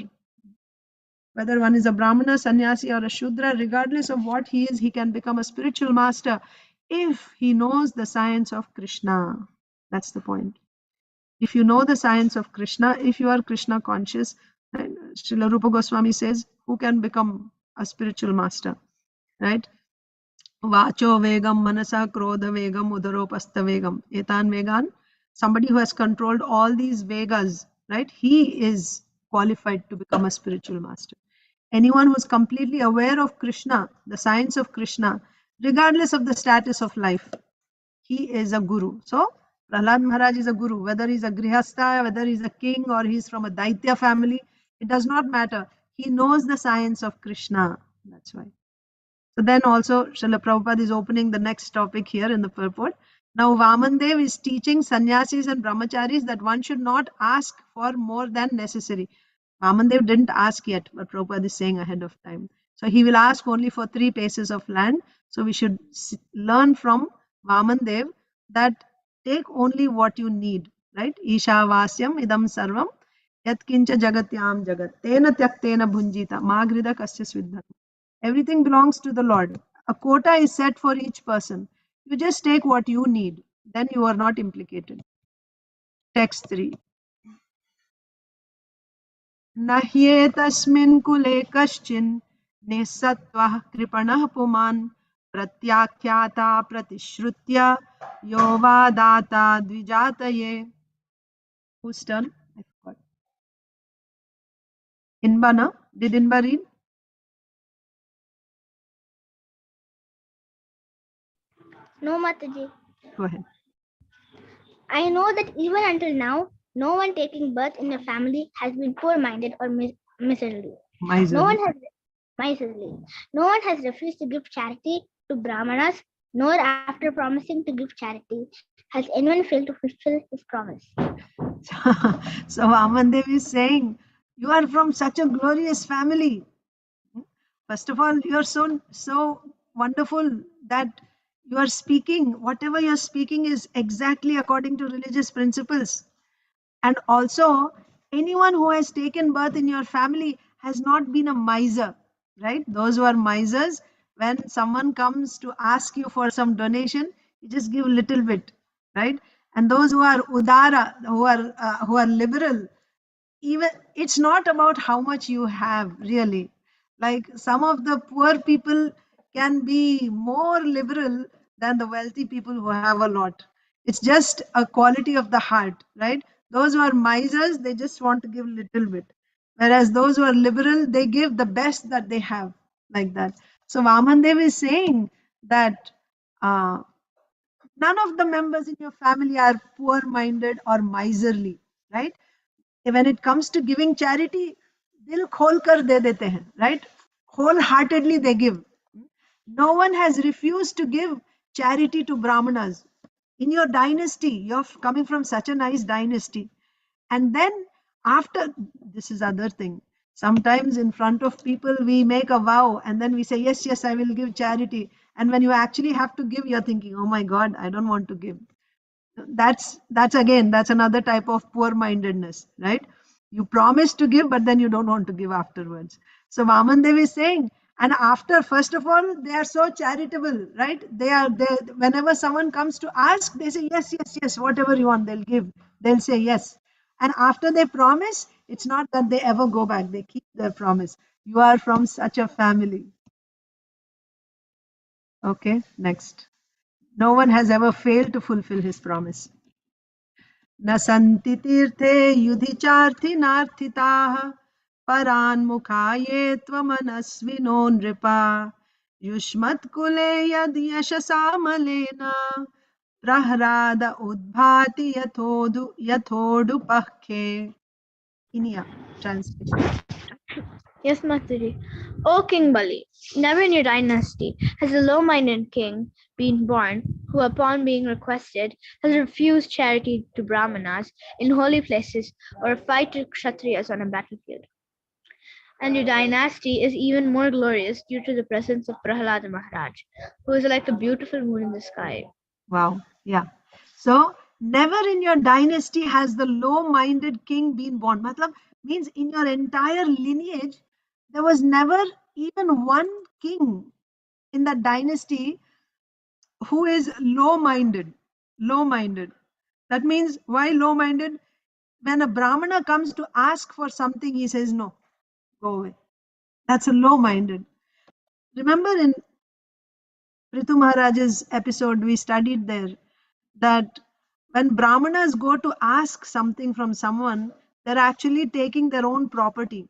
Whether one is a Brahmana, sannyasi, or a Shudra, regardless of what he is, he can become a spiritual master if he knows the science of Krishna. That's the point. If you know the science of Krishna, if you are Krishna conscious, Srila Rupa Goswami says, who can become a spiritual master? Right? Vacho vegam, manasa krodha vegam, udaropastha vegam. Etan vegan. Somebody who has controlled all these vegas, right? He is qualified to become a spiritual master. Anyone who is completely aware of Krishna, the science of Krishna, regardless of the status of life, he is a guru. So Prahlad Maharaj is a guru, whether he's a grihastha, whether he's a king, or he's from a Daitya family, it does not matter. He knows the science of Krishna. That's why. So then also Srila Prabhupada is opening the next topic here in the purport. Now Vamandev is teaching sannyasis and brahmacharis that one should not ask for more than necessary. Vamandev didn't ask yet, but Prabhupada is saying ahead of time. So he will ask only for 3 paces of land. So we should learn from Vamandev that take only what you need, right? Isha vasyam idam sarvam yat kincha jagatyam jagat tena tyaktena bhunjita magrida kasya sviddham. Everything belongs to the Lord. A quota is set for each person. You just take what you need. Then you are not implicated. Text 3. Nahyetasmin kule kaschin nisatvah kripanah puman pratyakhyata pratishrutya yovadata dvijataye. Whose turn? I forgot. Inbana? Did Inba read? No, Mataji. Go ahead. I know that even until now, no one taking birth in your family has been poor-minded or miserly. Miserly. No one has refused to give charity to brahmanas, nor after promising to give charity has anyone failed to fulfill his promise. So Vamandev is saying, you are from such a glorious family. First of all, you're so wonderful that you are speaking, whatever you're speaking is exactly according to religious principles. And also, anyone who has taken birth in your family has not been a miser, right? Those who are misers, when someone comes to ask you for some donation, you just give a little bit, right? And those who are udara, who are liberal, even it's not about how much you have really. Like some of the poor people can be more liberal than the wealthy people who have a lot. It's just a quality of the heart, right? Those who are misers, they just want to give a little bit, whereas those who are liberal, they give the best that they have, like that. So Vamandev is saying that uh, none of the members in your family are poor minded or miserly, right? When it comes to giving charity, dil khol kar de dete hain, right? Wholeheartedly they give. No one has refused to give charity to brahmanas in your dynasty. You're coming from such a nice dynasty. And then after, this is other thing, sometimes in front of people we make a vow and then we say yes, yes, I will give charity, and when you actually have to give, you're thinking, oh my god, I don't want to give. That's again, that's another type of poor mindedness, right? You promise to give but then you don't want to give afterwards. So Vamandev is saying, and after, first of all, they are so charitable, right? They whenever someone comes to ask, they say yes, yes, yes, whatever you want, they'll give. They'll say yes. And after they promise, it's not that they ever go back, they keep their promise. You are from such a family. Okay, next. No one has ever failed to fulfill his promise. न सन्ति तीर्थे युधि चार्थिनार्थिताः परान्मुखा ये त्वमनस्विनो नृपा युष्मत्कुले यद् यशसामलेन Prahlad उद्भाति यथोडुपह्के. Inia translation. Yes, Mataji. O King Bali, never in your dynasty has a low-minded king been born who, upon being requested, has refused charity to brahmanas in holy places or a fight to kshatriyas on a battlefield. And your dynasty is even more glorious due to the presence of Prahlada Maharaj, who is like a beautiful moon in the sky. Wow. Yeah. So never in your dynasty has the low-minded king been born. Matlab means in your entire lineage, there was never even one king in that dynasty who is low-minded. Low-minded. That means why low-minded? When a Brahmana comes to ask for something, he says, no, go away. That's a low-minded. Remember in Prithu Maharaj's episode, we studied there that when Brahmanas go to ask something from someone, they're actually taking their own property.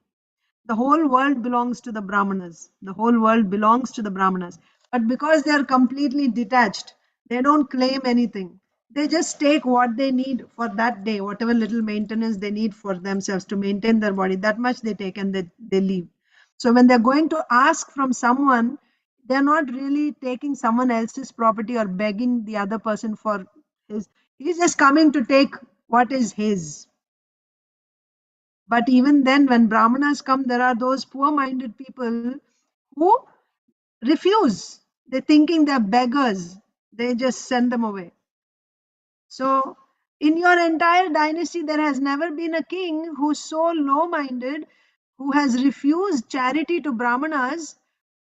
The whole world belongs to the Brahmanas. The whole world belongs to the Brahmanas. But because they are completely detached, they don't claim anything. They just take what they need for that day, whatever little maintenance they need for themselves to maintain their body, that much they take and they leave. So when they're going to ask from someone, they're not really taking someone else's property or begging the other person for his. He's just coming to take what is his. But even then, when Brahmanas come, there are those poor minded people who refuse. They're thinking they're beggars. They just send them away. So, in your entire dynasty, there has never been a king who's so low minded, who has refused charity to Brahmanas,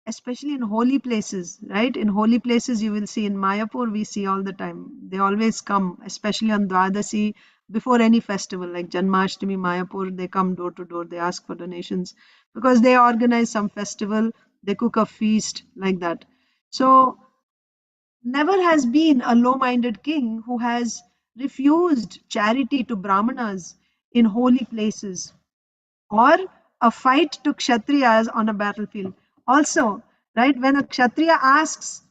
especially in holy places, right? In holy places, you will see in Mayapur, we see all the time. They always come, especially on Dwadasi, before any festival like Janmashtami, Mayapur, they come door to door, they ask for donations because they organize some festival, they cook a feast like that. So, never has been a low minded king who has refused charity to Brahmanas in holy places or a fight to Kshatriyas on a battlefield. Also, right, when a Kshatriya asks,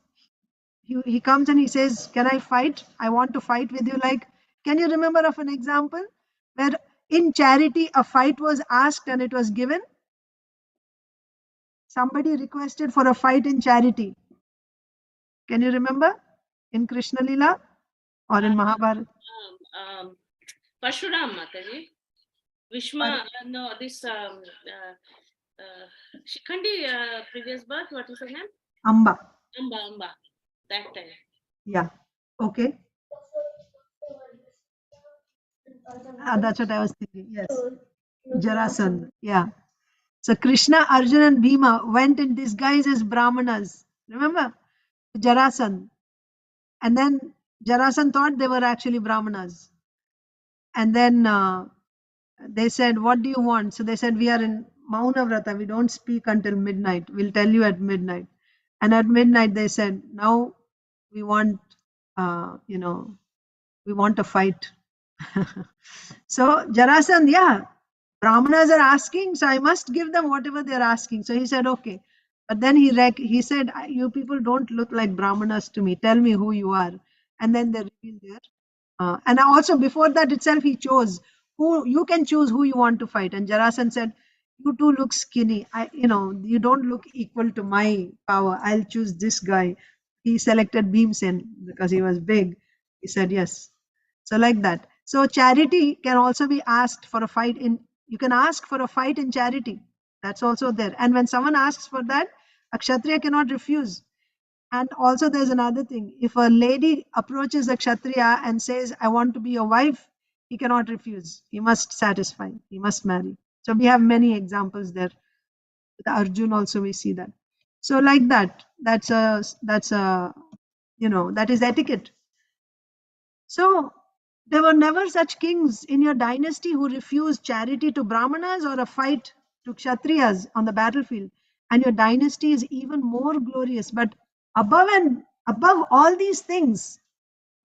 he comes and he says, can I fight? I want to fight with you. Like, can you remember of an example where in charity a fight was asked and it was given? Somebody requested for a fight in charity. Can you remember in Krishna Lila or in Mahabharata? Parshuram Mataji. Vishma, no, this Shikhandi previous birth, what is her name? Amba. Amba, that time. Yeah. Okay. That's what I was thinking. Yes. Jarasandha. Yeah. So Krishna, Arjuna, and Bhima went in disguise as Brahmanas. Remember? Jarasandha. And then Jarasandha thought they were actually Brahmanas. And then they said, what do you want? So they said, we are in Mauna Vrata. We don't speak until midnight. We'll tell you at midnight. And at midnight, they said, now we want, we want a fight. So Jarasandha, yeah, Brahmanas are asking, so I must give them whatever they're asking. So he said, okay. But then he said, you people don't look like Brahmanas to me. Tell me who you are. And then they revealed their and also before that itself, he chose who you can choose who you want to fight. And Jarasandha said, you two look skinny. You don't look equal to my power. I'll choose this guy. He selected Bhimsen because he was big. He said yes. So like that. So charity can also be asked for a fight you can ask for a fight in charity. That's also there. And when someone asks for that, a Kshatriya cannot refuse. And also there's another thing. If a lady approaches a Kshatriya and says, I want to be your wife, he cannot refuse. He must satisfy. He must marry. So we have many examples there. With Arjun also we see that. So like that, that is etiquette. So there were never such kings in your dynasty who refused charity to Brahmanas or a fight to Kshatriyas on the battlefield. And your dynasty is even more glorious. But above all these things,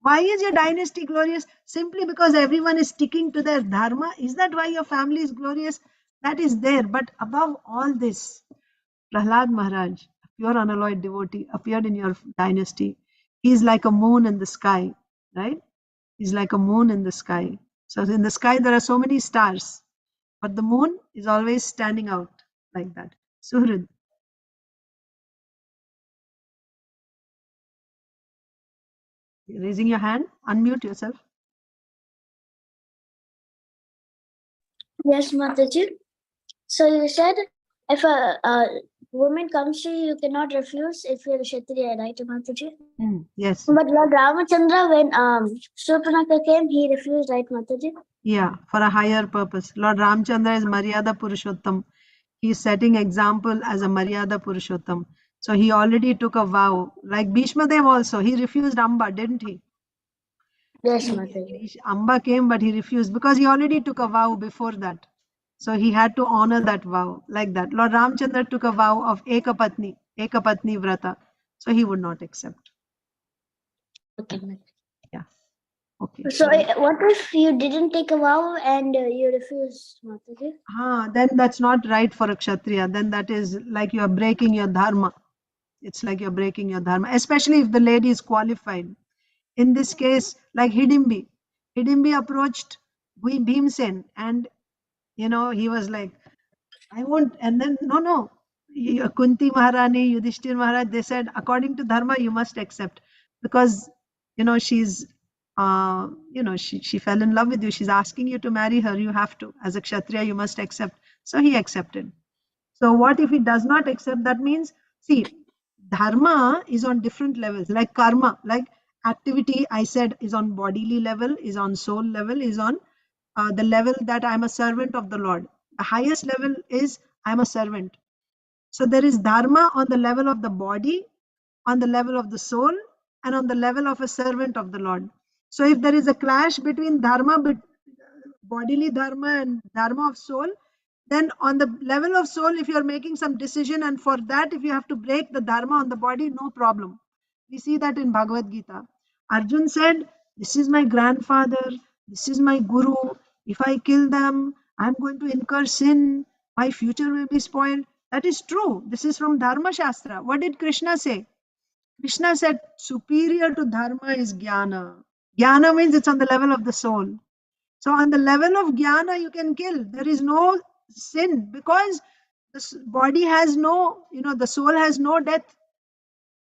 why is your dynasty glorious? Simply because everyone is sticking to their dharma. Is that why your family is glorious? That is there. But above all this, Prahlad Maharaj, a pure unalloyed devotee, appeared in your dynasty. He is like a moon in the sky, right? He's like a moon in the sky. So in the sky, there are so many stars, but the moon is always standing out like that. Suhrid. You're raising your hand, unmute yourself. Yes, Mataji. So you said if a woman comes to you, you cannot refuse if you're a Kshatriya, right, Mataji? Yes. But Lord Ramachandra, when Surpanaka came, he refused, right, Mataji? Yeah, for a higher purpose. Lord Ramchandra is Maryada Purushottam. He is setting example as a Maryada Purushottam. So he already took a vow. Like Bhishma Dev also, he refused Amba, didn't he? Yes, Mataji. Amba came, but he refused because he already took a vow before that. So he had to honor that vow like that. Lord Ramchandra took a vow of Ekapatni Vrata. So he would not accept. Okay, Mataji. Yeah. Okay. So what if you didn't take a vow and you refused, Mataji? Then that's not right for a Kshatriya. Then that is like you are breaking your dharma. It's like you're breaking your dharma, especially if the lady is qualified. In this case, like Hidimbi. Hidimbi approached Bhimsen and, he was like, I won't. And then, no. Kunti Maharani, Yudhishthir Maharaj, they said, according to dharma, you must accept. Because, she's, she fell in love with you. She's asking you to marry her. You have to. As a Kshatriya, you must accept. So he accepted. So what if he does not accept? That means, see, dharma is on different levels. Like karma, like activity, I said, is on bodily level, is on soul level, is on the level that I'm a servant of the Lord. The highest level is I'm a servant. So there is dharma on the level of the body, on the level of the soul, and on the level of a servant of the Lord. So if there is a clash between bodily dharma and dharma of soul, then on the level of soul, if you're making some decision, and for that, if you have to break the dharma on the body, no problem. We see that in Bhagavad Gita. Arjun said, this is my grandfather, this is my guru. If I kill them, I'm going to incur sin. My future will be spoiled. That is true. This is from Dharma Shastra. What did Krishna say? Krishna said, superior to dharma is jnana. Jnana means it's on the level of the soul. So on the level of jnana, you can kill. There is no sin because the body has no, the soul has no death.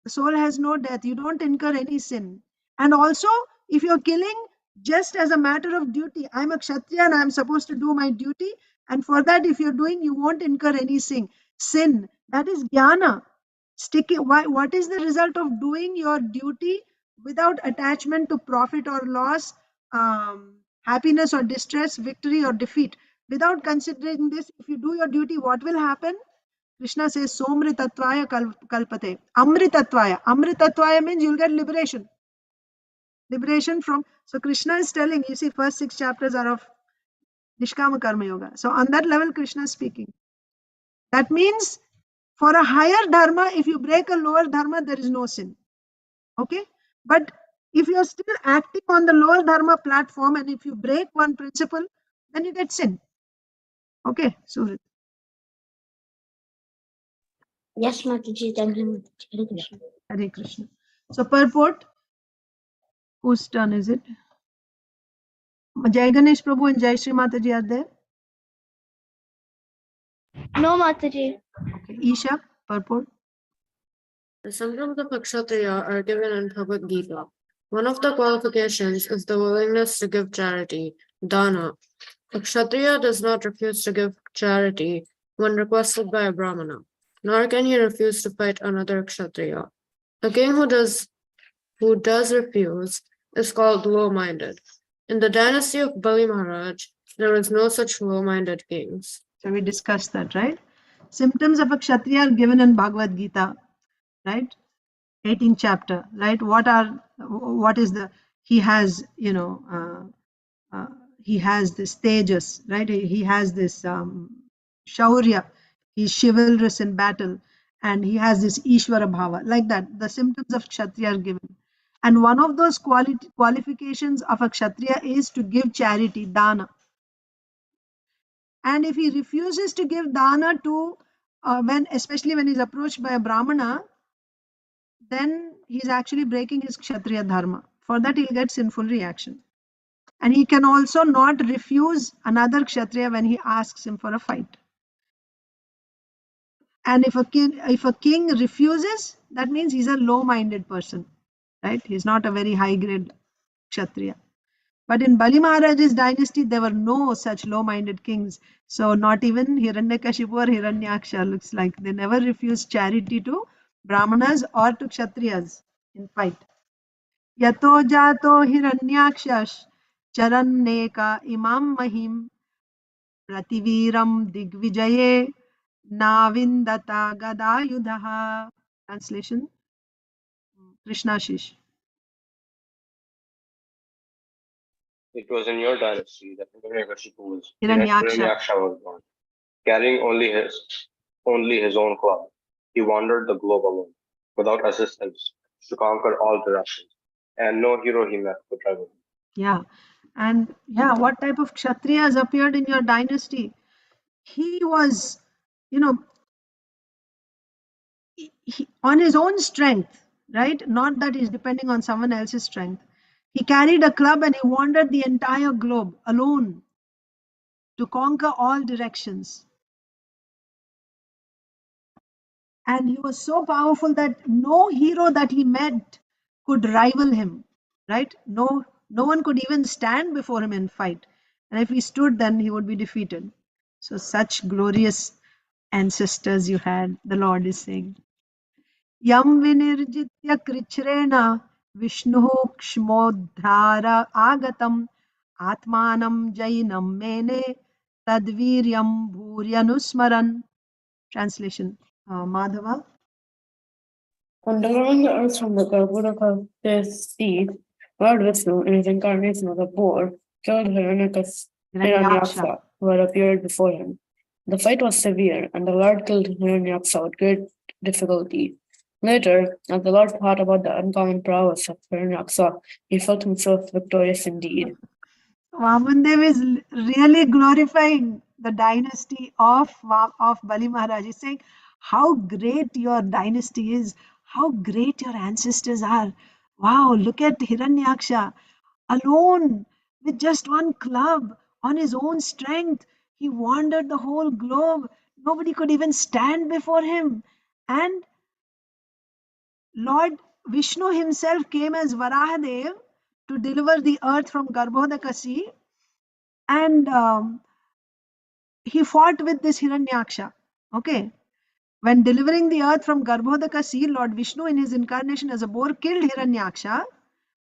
The soul has no death. You don't incur any sin. And also, if you're killing just as a matter of duty, I'm a Kshatriya and I'm supposed to do my duty. And for that, if you're doing, you won't incur any sin. That is jnana. What is the result of doing your duty without attachment to profit or loss, happiness or distress, victory or defeat? Without considering this, if you do your duty, what will happen? Krishna says, Somritatvaya kalpate. Amritatvaya. Amritatvaya means you'll get liberation. Liberation from. So Krishna is telling, you see, first 6 chapters are of Nishkama Karma Yoga. So on that level, Krishna is speaking. That means for a higher dharma, if you break a lower dharma, there is no sin. Okay? But if you're still acting on the lower dharma platform and if you break one principle, then you get sin. Okay, Surit. Yes, Mataji, thank you. Hare Krishna. Hare Krishna. So purport, whose turn is it? Jai Ganesh Prabhu and Jai Shri Mataji are there? No, Mataji. Okay. Isha, purport. The symptoms of a Kshatriya are given in Bhagavad Gita. One of the qualifications is the willingness to give charity, dana. A Kshatriya does not refuse to give charity when requested by a Brahmana, nor can he refuse to fight another Kshatriya. A king who does refuse is called low-minded. In the dynasty of Bali Maharaj, there was no such low-minded kings. So we discussed that, right? Symptoms of a Kshatriya are given in Bhagavad Gita, right? 18th chapter, right? What is the, he has, he has this tejas, right? He has this shaurya, he's chivalrous in battle, and he has this Ishvara bhava, like that. The symptoms of Kshatriya are given. And one of those qualifications of a Kshatriya is to give charity, dana. And if he refuses to give dana to, especially when he's approached by a Brahmana, then he's actually breaking his Kshatriya dharma. For that, he'll get sinful reaction. And he can also not refuse another Kshatriya when he asks him for a fight. And if a king refuses, that means he's a low-minded person, right? He's not a very high-grade Kshatriya. But in Bali Maharaj's dynasty, there were no such low-minded kings. So not even Hiranyakashipu or Hiranyaksha looks like. They never refused charity to Brahmanas or to Kshatriyas in fight. Yato jato Hiranyakshash charanneka imam mahim prativiram digvijaye navindata gadayudaha. Translation, Krishna Shish. It was in your dynasty that Hiranyakashipu was Hiranyaksha was born. Carrying only his own club, he wandered the globe alone, without assistance, to conquer all directions, and no hero he met could rival him. Yeah. And yeah, what type of Kshatriyas appeared in your dynasty? He was, on his own strength, right? Not that he's depending on someone else's strength. He carried a club and he wandered the entire globe alone to conquer all directions. And he was so powerful that no hero that he met could rival him, right? No one could even stand before him and fight. And if he stood, then he would be defeated. So such glorious ancestors you had, the Lord is saying. Yam vinirjitya krichrena Vishnu kshmodhara agatam atmanam jainam mene tadviryam bhuryanusmaran. Translation, Madhava. On delivering the earth from the Garbhodaka's seed, Lord Vishnu, in his incarnation as a boar, killed Hiranyaksha, who had appeared before him. The fight was severe, and the Lord killed Hiranyaksha with great difficulty. Later, as the Lord thought about the uncommon prowess of Hiranyaksha, he felt himself victorious indeed. Vamandev is really glorifying the dynasty of Bali Maharaj. He's saying how great your dynasty is, how great your ancestors are. Wow, look at Hiranyaksha alone with just one club on his own strength. He wandered the whole globe. Nobody could even stand before him. And Lord Vishnu himself came as Varahadev to deliver the earth from Garbhodaka sea, and he fought with this Hiranyaksha. Okay. When delivering the earth from Garbhodaka sea, Lord Vishnu in his incarnation as a boar killed Hiranyaksha,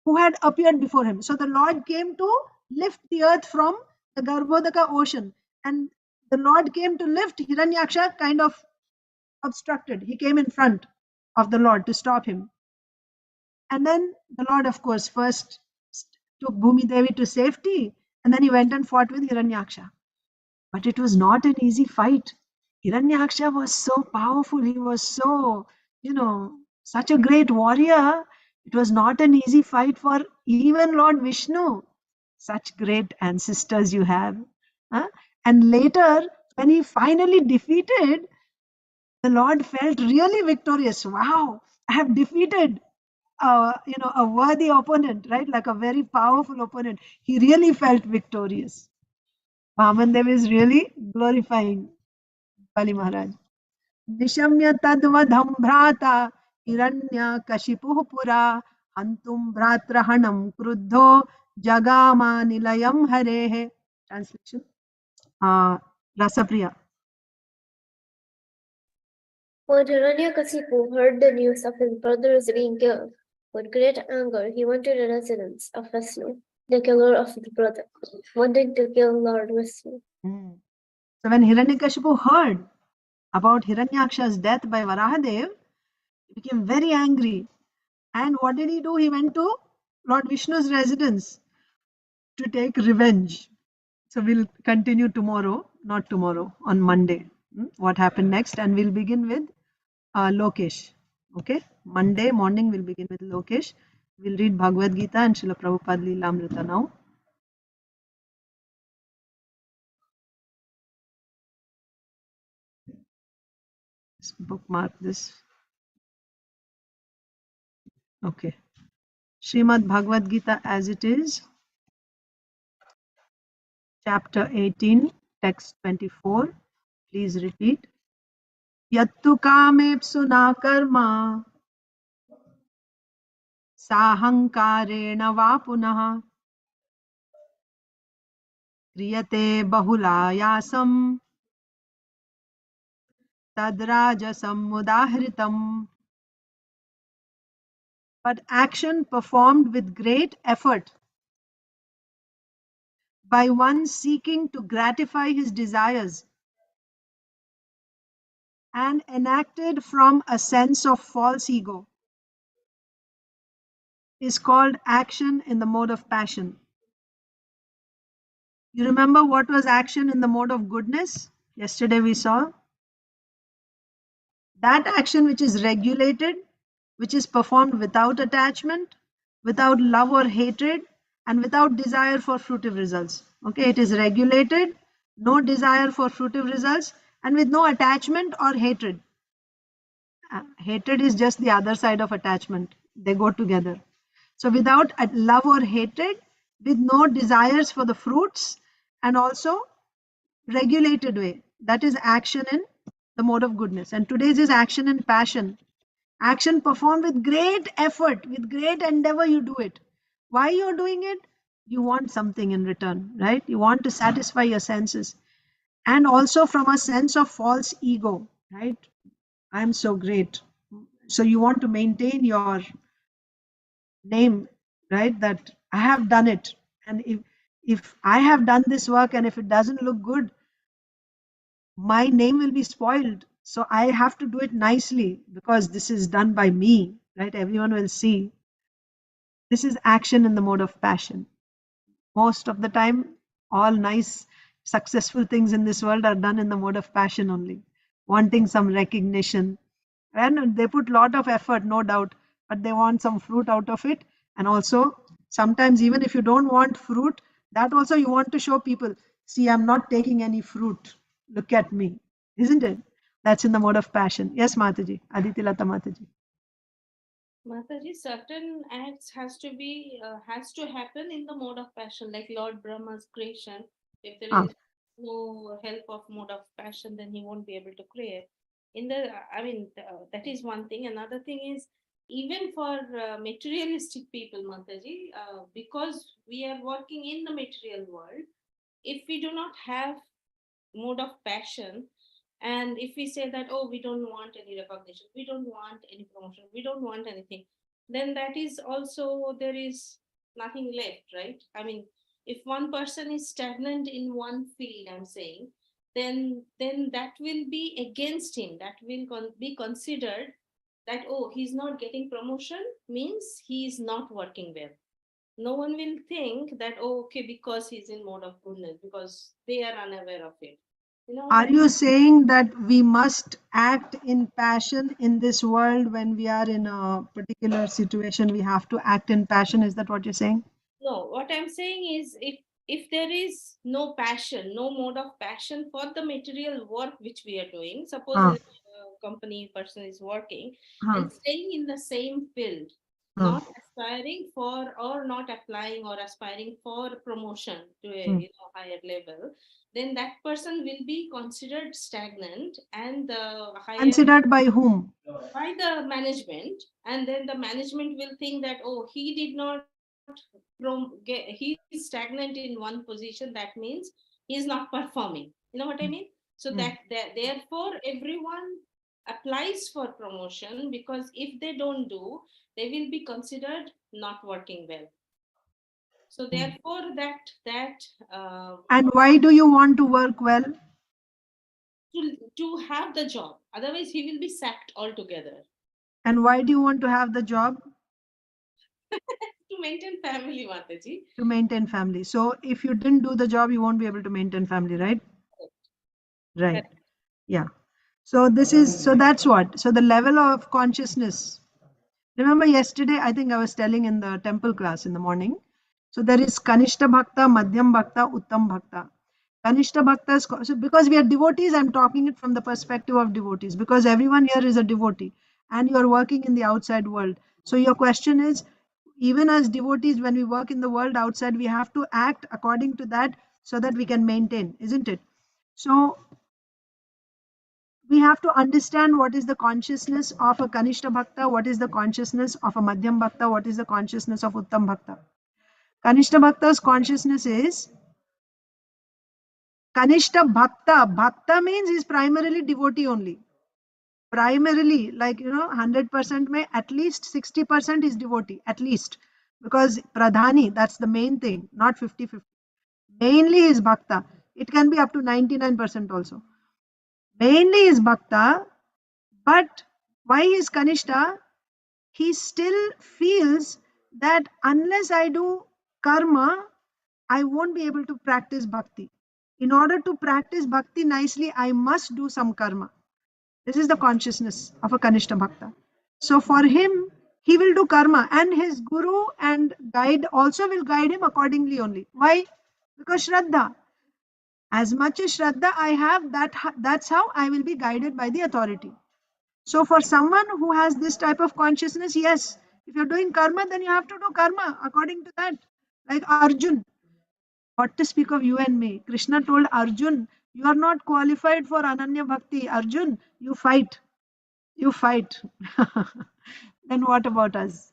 who had appeared before him. So the Lord came to lift the earth from the Garbhodaka ocean. And the Lord came to lift Hiranyaksha, kind of obstructed. He came in front of the Lord to stop him. And then the Lord, of course, first took Bhumi Devi to safety, and then he went and fought with Hiranyaksha. But it was not an easy fight. Hiranyaksha was so powerful. He was so, such a great warrior. It was not an easy fight for even Lord Vishnu. Such great ancestors you have. Huh? And later, when he finally defeated, the Lord felt really victorious. Wow, I have defeated a worthy opponent, right? Like a very powerful opponent. He really felt victorious. Vaman Dev is really glorifying Bali Maharaj. Nishamya tadvadham bhrata hiranya kashipuh pura hantum bhratrahanam kruddho jagama nilayam harehe. Translation. Rasapriya. When Hiranyakasipu heard the news of his brothers being killed, with great anger he went to the residence of Vishnu, the killer of his brother, wanting to kill Lord Vishnu. So when Hiranyakashipu heard about Hiranyaksha's death by Varahadev, he became very angry. And what did he do? He went to Lord Vishnu's residence to take revenge. So we'll continue tomorrow, not tomorrow, on Monday. What happened next? And we'll begin with Lokesh. Okay? Monday morning we'll begin with Lokesh. We'll read Bhagavad Gita and Srila Prabhupada Lilamrita now. Let's bookmark this. Okay. Srimad Bhagavad Gita as it is. Chapter 18, text 24. Please repeat. Yattu kamepsuna karma sahankarena va punaha kriyate bahulayasam tadrajasam mudahritam. But action performed with great effort by one seeking to gratify his desires and enacted from a sense of false ego is called action in the mode of passion. You remember what was action in the mode of goodness? Yesterday we saw that action which is regulated, which is performed without attachment, without love or hatred, and without desire for fruitive results. Okay, it is regulated, no desire for fruitive results, and with no attachment or hatred. Hatred is just the other side of attachment, they go together. So, without love or hatred, with no desires for the fruits, and also regulated way, that is action in the mode of goodness. And today's is action in passion. Action performed with great effort, with great endeavor, you do it. Why you're doing it? You want something in return, right? You want to satisfy your senses. And also from a sense of false ego, right? I'm so great. So you want to maintain your name, right? That I have done it. And if I have done this work and if it doesn't look good, my name will be spoiled. So I have to do it nicely because this is done by me, right? Everyone will see. This is action in the mode of passion. Most of the time, all nice, successful things in this world are done in the mode of passion only, wanting some recognition. And they put a lot of effort, no doubt, but they want some fruit out of it. And also, sometimes, even if you don't want fruit, that also you want to show people, see, I'm not taking any fruit. Look at me, isn't it? That's in the mode of passion. Yes, Mataji, Aditi Lata Mataji. Mataji, certain acts has to happen in the mode of passion, like Lord Brahma's creation. If there is no help of mode of passion, then he won't be able to create. That is one thing. Another thing is even for materialistic people, Mataji, because we are working in the material world, if we do not have mode of passion, and if we say that, oh, we don't want any recognition, we don't want any promotion, we don't want anything, then that is also, there is nothing left, right? I mean, if one person is stagnant in one field, I'm saying, then that will be against him, that will be considered that, oh, he's not getting promotion, means he is not working well. No one will think that, oh, okay, because he's in mode of goodness, because they are unaware of it. You know what Are I mean? you saying that we must act in passion in this world when we are in a particular situation? We have to act in passion. Is that what you're saying? No, what I'm saying is, if there is no passion, no mode of passion for the material work which we are doing, suppose Huh. a company person is working Huh. and staying in the same field, Huh. not aspiring for, or not applying or aspiring for promotion to a higher level, then that person will be considered stagnant, and the higher, Considered by whom? by the management, and then the management will think that, oh, he did not he's stagnant in one position, that means he's not performing. You know what I mean? So that therefore everyone applies for promotion, because if they don't do, they will be considered not working well. So therefore that And why do you want to work well? to have the job, otherwise he will be sacked altogether. And why do you want to have the job? To maintain family, Mataji. To maintain family. So if you didn't do the job, you won't be able to maintain family, right? Right. Yeah. So this is, so that's what. So the level of consciousness. Remember yesterday, I think I was telling in the temple class in the morning. So there is Kanishta Bhakta, Madhyam Bhakta, Uttam Bhakta. Kanishta Bhakta is, so because we are devotees, I'm talking it from the perspective of devotees, because everyone here is a devotee and you are working in the outside world. So your question is, even as devotees, when we work in the world outside, we have to act according to that so that we can maintain, isn't it? So we have to understand what is the consciousness of a Kanishta Bhakta, what is the consciousness of a Madhyam Bhakta, what is the consciousness of Uttam Bhakta. Kanishta Bhakta's consciousness is Kanishta Bhakta. Bhakta means he's primarily devotee only. Primarily, like, 100% may at least 60% is devotee, at least. Because Pradhani, that's the main thing, not 50-50. Mainly is Bhakta. It can be up to 99% also. Mainly is Bhakta, but why is Kanishta? He still feels that unless I do karma, I won't be able to practice bhakti. In order to practice bhakti nicely, I must do some karma. This is the consciousness of a Kanishta Bhakta. So for him, he will do karma, and his guru and guide also will guide him accordingly only. Why? Because Shraddha. As much as Shraddha I have, that's how I will be guided by the authority. So for someone who has this type of consciousness, yes, if you're doing karma, then you have to do karma according to that. Like Arjun, what to speak of you and me? Krishna told Arjun, you are not qualified for Ananya Bhakti. Arjun, you fight. You fight. Then what about us?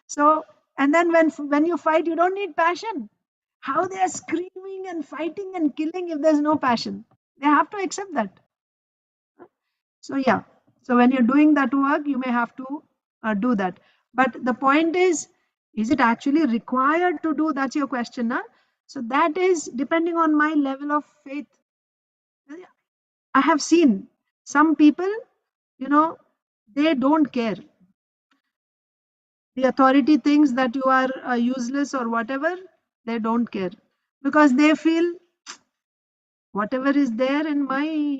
So, and then when you fight, you don't need passion. How they are screaming and fighting and killing if there's no passion? They have to accept that. So yeah, so when you're doing that work, you may have to do that. But the point is it actually required to do? That's your question, huh? So that is depending on my level of faith. I have seen some people, they don't care. The authority thinks that you are useless or whatever, they don't care because they feel whatever is there in my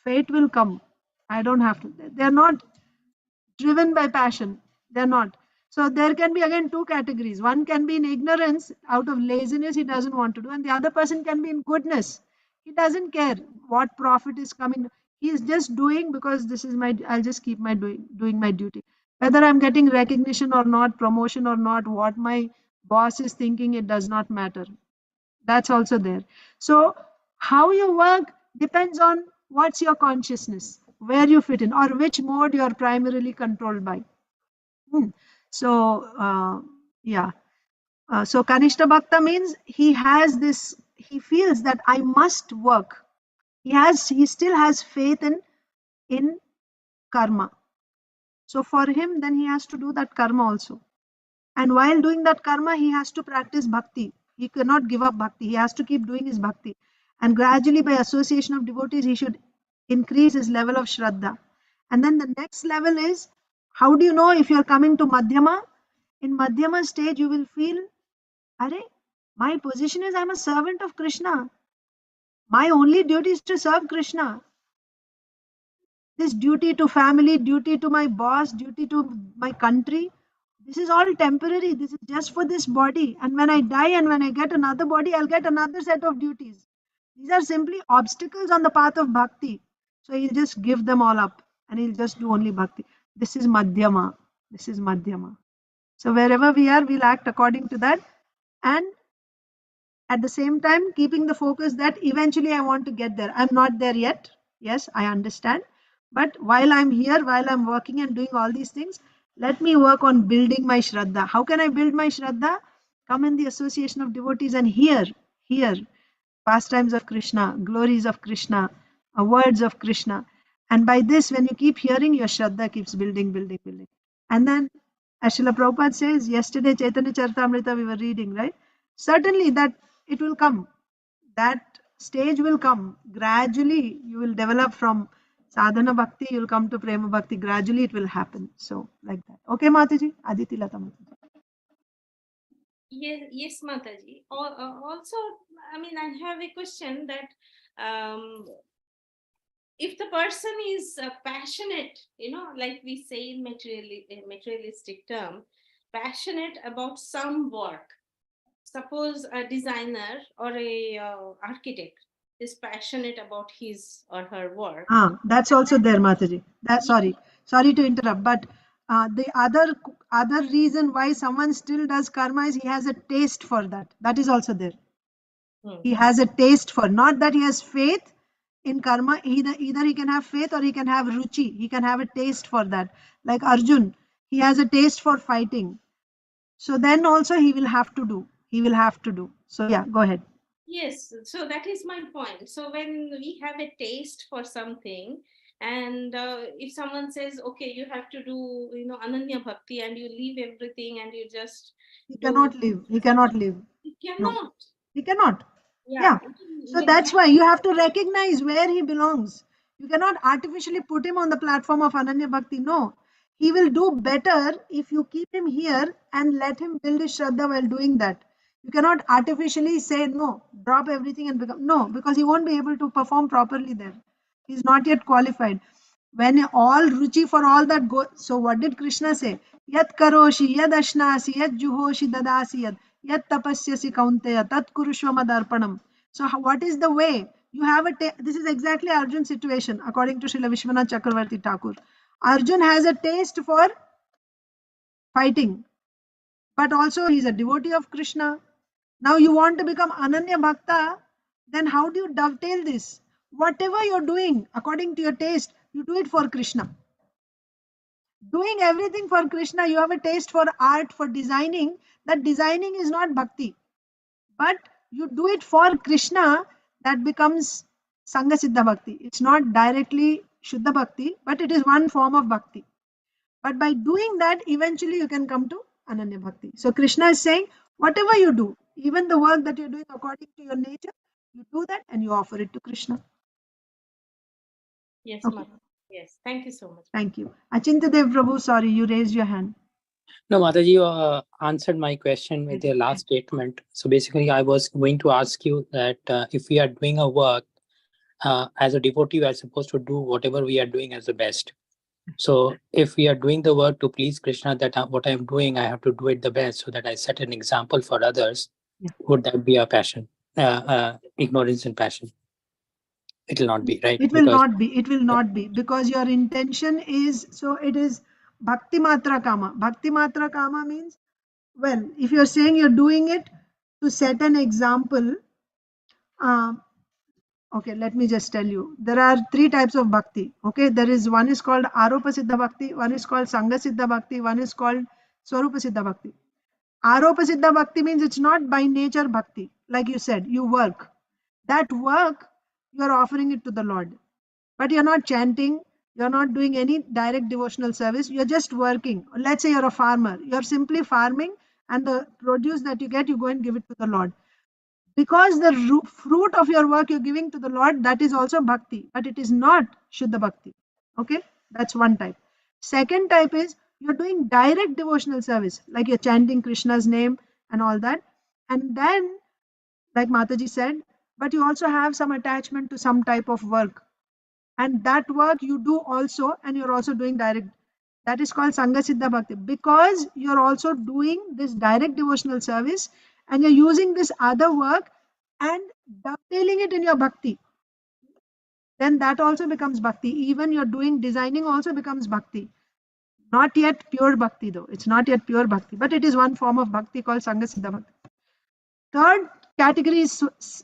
fate will come. I don't have to. They're not driven by passion. They're not. So there can be again two categories. One can be in ignorance, out of laziness, he doesn't want to do, and the other person can be in goodness. He doesn't care what profit is coming. He is just doing because this is my. I'll just keep my doing my duty. Whether I'm getting recognition or not, promotion or not, what my boss is thinking, it does not matter. That's also there. So how you work depends on what's your consciousness, where you fit in, or which mode you are primarily controlled by. So, yeah. So Kanishta Bhakta means he has this, he feels that I must work. He still has faith in karma. So for him, then he has to do that karma also. And while doing that karma, he has to practice bhakti. He cannot give up bhakti. He has to keep doing his bhakti. And gradually, by association of devotees, he should increase his level of shraddha. And then the next level is, how do you know if you're coming to Madhyama? In Madhyama stage, you will feel, Are, my position is I'm a servant of Krishna. My only duty is to serve Krishna. This duty to family, duty to my boss, duty to my country, this is all temporary. This is just for this body. And when I die and when I get another body, I'll get another set of duties. These are simply obstacles on the path of bhakti. So he'll just give them all up and he'll just do only bhakti. This is Madhyama. This is Madhyama. So wherever we are, we'll act according to that. And at the same time, keeping the focus that eventually I want to get there. I'm not there yet. Yes, I understand. But while I'm here, while I'm working and doing all these things, let me work on building my Shraddha. How can I build my Shraddha? Come in the association of devotees and hear pastimes of Krishna, glories of Krishna, words of Krishna. And by this, when you keep hearing, your Shraddha keeps building. And then, as Srila Prabhupada says, yesterday Chaitanya Charitamrita we were reading, right? Certainly that it will come. That stage will come. Gradually, you will develop from sadhana bhakti, you'll come to prema bhakti. Gradually, it will happen. So, like that. Okay, Mataji? Aditi Lata Mataji. Yes, Mataji. Also, I mean, I have a question that if the person is passionate, like we say in materialistic term, passionate about some work. Suppose a designer or a architect is passionate about his or her work. That's also there, Mataji. Sorry to interrupt, but the other reason why someone still does karma is he has a taste for that. That is also there. He has a taste for, not that he has faith in karma. Either he can have faith or he can have ruchi. He can have a taste for that. Like Arjun, he has a taste for fighting. So then also he will have to do. So yeah, go ahead. Yes, so that is my point. So when we have a taste for something, and if someone says, okay, you have to do, Ananya Bhakti, and you leave everything and you just He cannot live. He No, cannot. he cannot. Yeah. So that's why you have to recognize where he belongs. You cannot artificially put him on the platform of Ananya Bhakti. No. He will do better if you keep him here and let him build his Shraddha while doing that. You cannot artificially say, no, drop everything and become. No, because he won't be able to perform properly there. He's not yet qualified. When all ruchi for all that go. So what did Krishna say? Yat karoshi, yad ashnasi, yad juhoshi dadasi, yat tapasyasi kaunteya, tat kurushva madarpanam. So what is the way? You have this is exactly Arjun's situation according to Srila Vishwanath Chakravarti Thakur. Arjun has a taste for fighting, but also he's a devotee of Krishna. Now you want to become Ananya Bhakta, then how do you dovetail this? Whatever you're doing according to your taste, you do it for Krishna. Doing everything for Krishna, you have a taste for art, for designing. That designing is not bhakti, but you do it for Krishna, that becomes Sangha Siddha Bhakti. It's not directly Shuddha Bhakti, but it is one form of bhakti. But by doing that, eventually you can come to Ananya Bhakti. So Krishna is saying, whatever you do, even the work that you're doing according to your nature, you do that and you offer it to Krishna. Yes, okay. Yes, thank you so much. Thank you. Achintadev Prabhu, sorry, you raised your hand. No, Mataji, you answered my question with your last statement. So basically, I was going to ask you that if we are doing a work, as a devotee, we are supposed to do whatever we are doing as the best. So if we are doing the work to please Krishna, that what I am doing, I have to do it the best so that I set an example for others. Yeah. Would that be a passion? Ignorance and passion? It will not be, right? It will not be because your intention is, so it is Bhakti Matra Kama. Bhakti Matra Kama means, well, if you're saying you're doing it to set an example, Okay, let me just tell you. There are 3 types of bhakti. Okay, there is one is called Aropa Siddha Bhakti, one is called Sangha Siddha Bhakti, one is called Swarupa Siddha Bhakti. Aropa Siddha Bhakti means it's not by nature bhakti. Like you said, you work. That work, you are offering it to the Lord. But you're not chanting, you're not doing any direct devotional service, you're just working. Let's say you're a farmer, you're simply farming, and the produce that you get, you go and give it to the Lord. Because the fruit of your work you're giving to the Lord, that is also bhakti, but it is not Shuddha Bhakti. Okay, that's one type. Second type is you're doing direct devotional service, like you're chanting Krishna's name and all that. And then, like Mataji said, but you also have some attachment to some type of work. And that work you do also, and you're also doing direct. That is called Sangha Siddha Bhakti, because you're also doing this direct devotional service and you're using this other work and dovetailing it in your bhakti. Then that also becomes bhakti. Even you're doing designing also becomes bhakti. Not yet pure bhakti though. It's not yet pure bhakti, but it is one form of bhakti called Sangha Siddha Bhakti. Third category is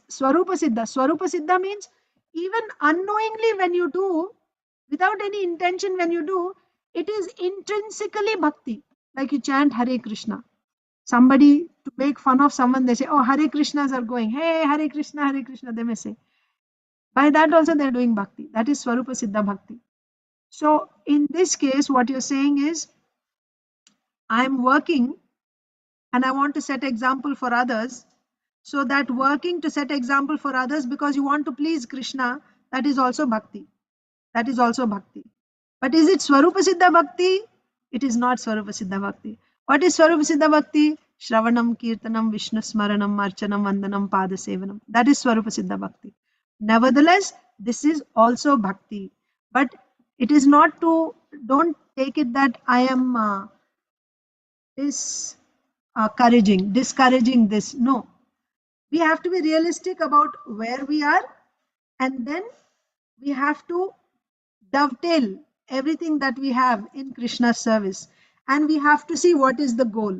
Swarupa Siddha. Swarupa Siddha means even unknowingly when you do, without any intention when you do, it is intrinsically bhakti. Like you chant Hare Krishna. Somebody, to make fun of someone, they say, oh, Hare Krishnas are going. Hey, Hare Krishna, they may say. By that also they're doing bhakti. That is Swarupa Siddha Bhakti. So in this case, what you're saying is, I'm working and I want to set example for others. So that working to set example for others because you want to please Krishna, that is also bhakti. That is also bhakti. But is it Swarupa Siddha Bhakti? It is not Swarupa Siddha Bhakti. What is Swarupa Siddha Bhakti? Shravanam, Kirtanam, Vishnu Smaranam, Marchanam, Vandanam, Padasevanam. That is Swarupa Siddha Bhakti. Nevertheless, this is also bhakti. But it is not to, don't take it that I am discouraging this. No. We have to be realistic about where we are, and then we have to dovetail everything that we have in Krishna's service, and we have to see what is the goal.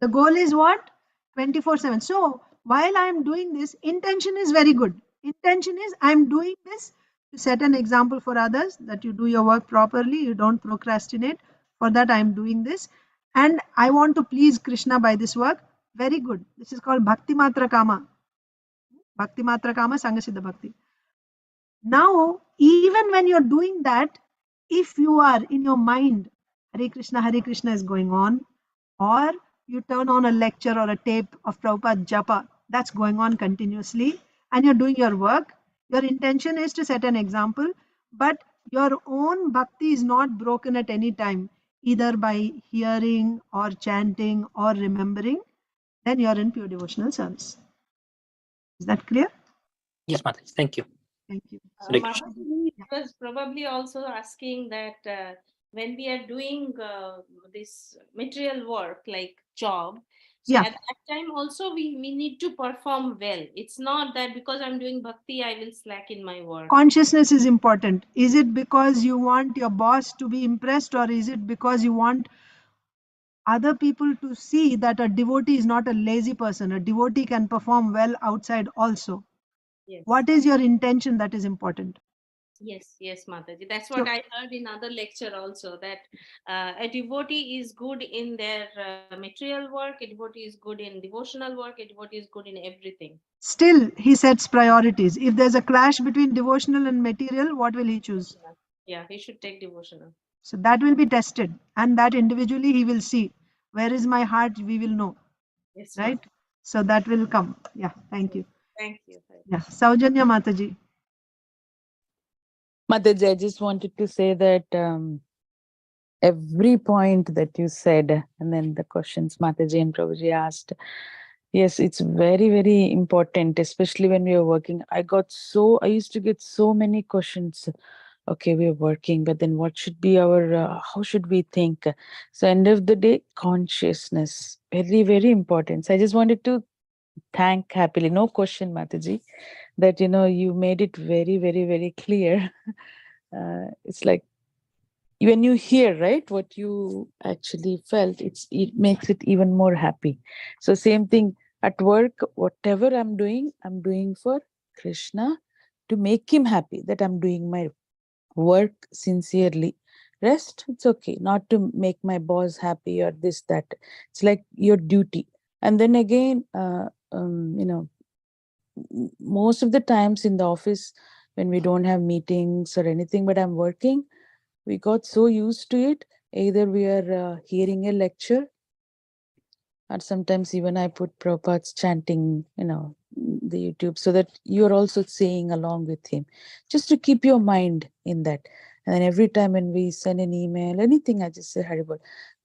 The goal is what? 24/7. So while I am doing this, intention is very good. Intention is I am doing this to set an example for others, that you do your work properly, you don't procrastinate. For that I am doing this, and I want to please Krishna by this work. Very good. This is called Bhakti Matra Kama. Bhakti Matra Kama, Sangha Siddha Bhakti. Now, even when you're doing that, if you are in your mind, Hare Krishna is going on, or you turn on a lecture or a tape of Prabhupada Japa, that's going on continuously, and you're doing your work, your intention is to set an example, but your own bhakti is not broken at any time, either by hearing or chanting or remembering, then you're in pure devotional service. Is that clear? Yes, Mataji. Thank you. Thank you. Hare Krishna. Mataji was probably also asking that when we are doing this material work like job, so Yeah. at that time also we need to perform well. It's not that because I'm doing bhakti, I will slack in my work. Consciousness is important. Is it because you want your boss to be impressed, or is it because you want other people to see that a devotee is not a lazy person? A devotee can perform well outside also. Yes. What is your intention? That is important. Yes, Mataji. That's what I heard in other lecture also, that a devotee is good in their material work, a devotee is good in devotional work, a devotee is good in everything. Still, he sets priorities. If there's a clash between devotional and material, what will he choose? Yeah, he should take devotional. So that will be tested, and that individually he will see. Where is my heart? We will know. Yes, right? So that will come. Yeah, thank you. Thank you. Yeah, Saujanya Mataji. Mataji, I just wanted to say that every point that you said, and then the questions Mataji and Prabhuji asked, yes, it's very, very important, especially when we are working. I used to get so many questions. Okay, we are working, but then what should be our, how should we think? So end of the day, consciousness, very, very important. So I just wanted to thank happily, no question, Mataji, that, you made it very, very, very clear. It's like, when you hear, right, what you actually felt, it makes it even more happy. So same thing at work, whatever I'm doing for Krishna, to make him happy that I'm doing my work sincerely. Rest, it's okay. Not to make my boss happy or this, that. It's like your duty. And then again, most of the times in the office, when we don't have meetings or anything, but I'm working, we got so used to it. Either we are hearing a lecture, or sometimes even I put Prabhupada's chanting, the YouTube, so that you're also saying along with him, just to keep your mind in that. And then every time when we send an email, anything, I just say Haribol.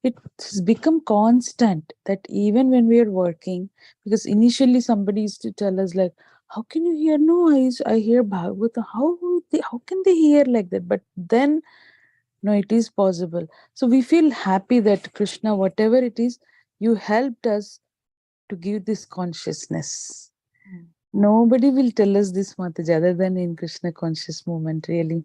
It's become constant that even when we are working, because initially somebody used to tell us like, how can you hear? No, I hear Bhagavatam. How can they hear like that? But then, no, it is possible. So we feel happy that Krishna, whatever it is, you helped us to give this consciousness. Nobody will tell us this, Mataji, other than in Krishna conscious movement, really.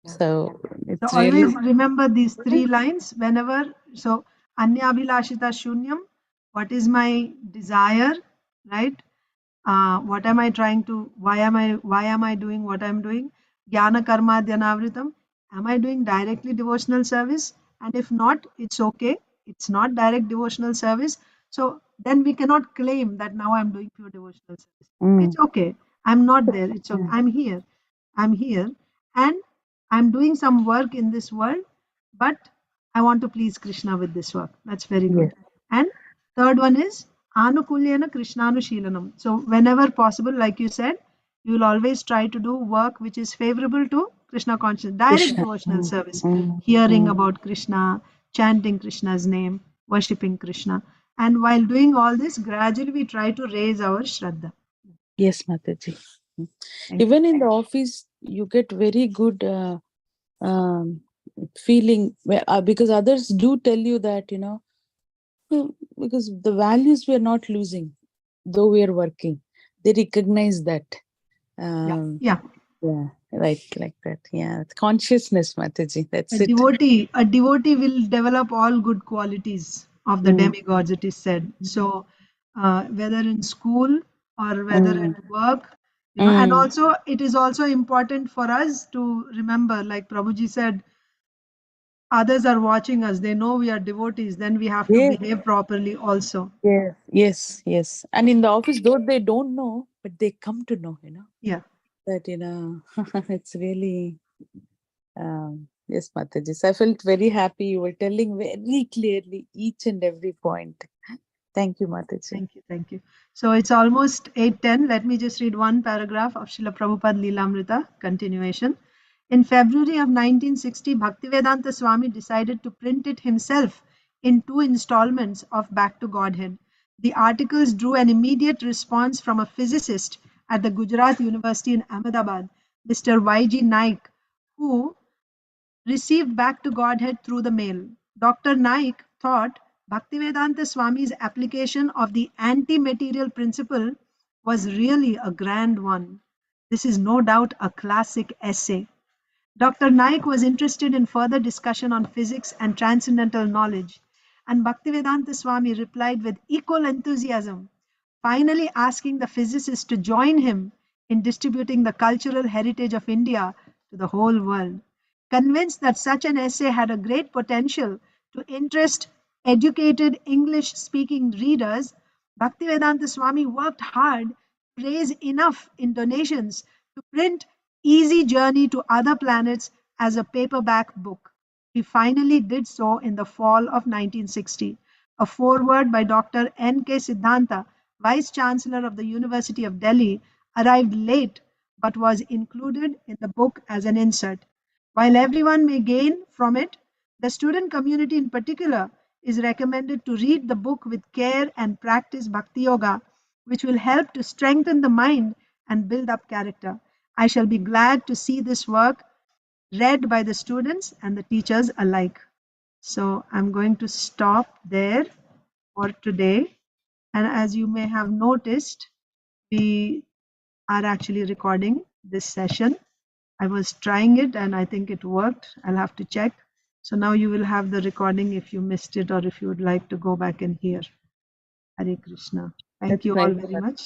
So it's So really always remember these 3 lines whenever. So Anyabhilashita Shunyam, what is my desire, right? What am I trying to, why am I doing what I'm doing? Jnana Karma Dhyanavritam, am I doing directly devotional service? And if not, it's okay. It's not direct devotional service. So then we cannot claim that now I'm doing pure devotional service. It's okay. I'm not there. It's okay. I'm here. And I'm doing some work in this world, but I want to please Krishna with this work. That's very good. And third one is Anukulyana Krishnanushilanam. So whenever possible, like you said, you will always try to do work which is favorable to Krishna consciousness, direct devotional service, hearing about Krishna, chanting Krishna's name, worshipping Krishna. And while doing all this, gradually we try to raise our Shraddha. Yes, Mataji. Even in the office, you get very good feeling because others do tell you that, because the values we are not losing, though we are working. They recognize that. Yeah. Right, like that. Yeah, consciousness, Mataji. That's A it. devotee will develop all good qualities of the demigods, it is said. So whether in school or whether at work, and also it is also important for us to remember, like Prabhuji said, others are watching us, they know we are devotees, then we have to behave properly also. Yes. And in the office, though they don't know, but they come to know, Yeah. that, it's really, yes, Mataji. So I felt very happy. You were telling very clearly each and every point. Thank you, Mataji. Thank you. So it's almost 8:10. Let me just read one paragraph of Srila Prabhupada Leelamrita, continuation. In February of 1960, Bhaktivedanta Swami decided to print it himself in 2 installments of Back to Godhead. The articles drew an immediate response from a physicist at the Gujarat University in Ahmedabad, Mr. YG Naik, who received Back to Godhead through the mail. Dr. Naik thought Bhaktivedanta Swami's application of the anti-material principle was really a grand one. This is no doubt a classic essay. Dr. Naik was interested in further discussion on physics and transcendental knowledge, and Bhaktivedanta Swami replied with equal enthusiasm, finally asking the physicist to join him in distributing the cultural heritage of India to the whole world. Convinced that such an essay had a great potential to interest educated English-speaking readers, Bhaktivedanta Swami worked hard to raise enough in donations to print Easy Journey to Other Planets as a paperback book. He finally did so in the fall of 1960. A foreword by Dr. N.K. Siddhanta, Vice Chancellor of the University of Delhi, arrived late but was included in the book as an insert. While everyone may gain from it, the student community in particular is recommended to read the book with care and practice Bhakti Yoga, which will help to strengthen the mind and build up character. I shall be glad to see this work read by the students and the teachers alike. So I'm going to stop there for today. And as you may have noticed, we are actually recording this session. I was trying it and I think it worked. I'll have to check. So now you will have the recording if you missed it or if you would like to go back and hear. Hare Krishna. Thank That's you all nice. very much.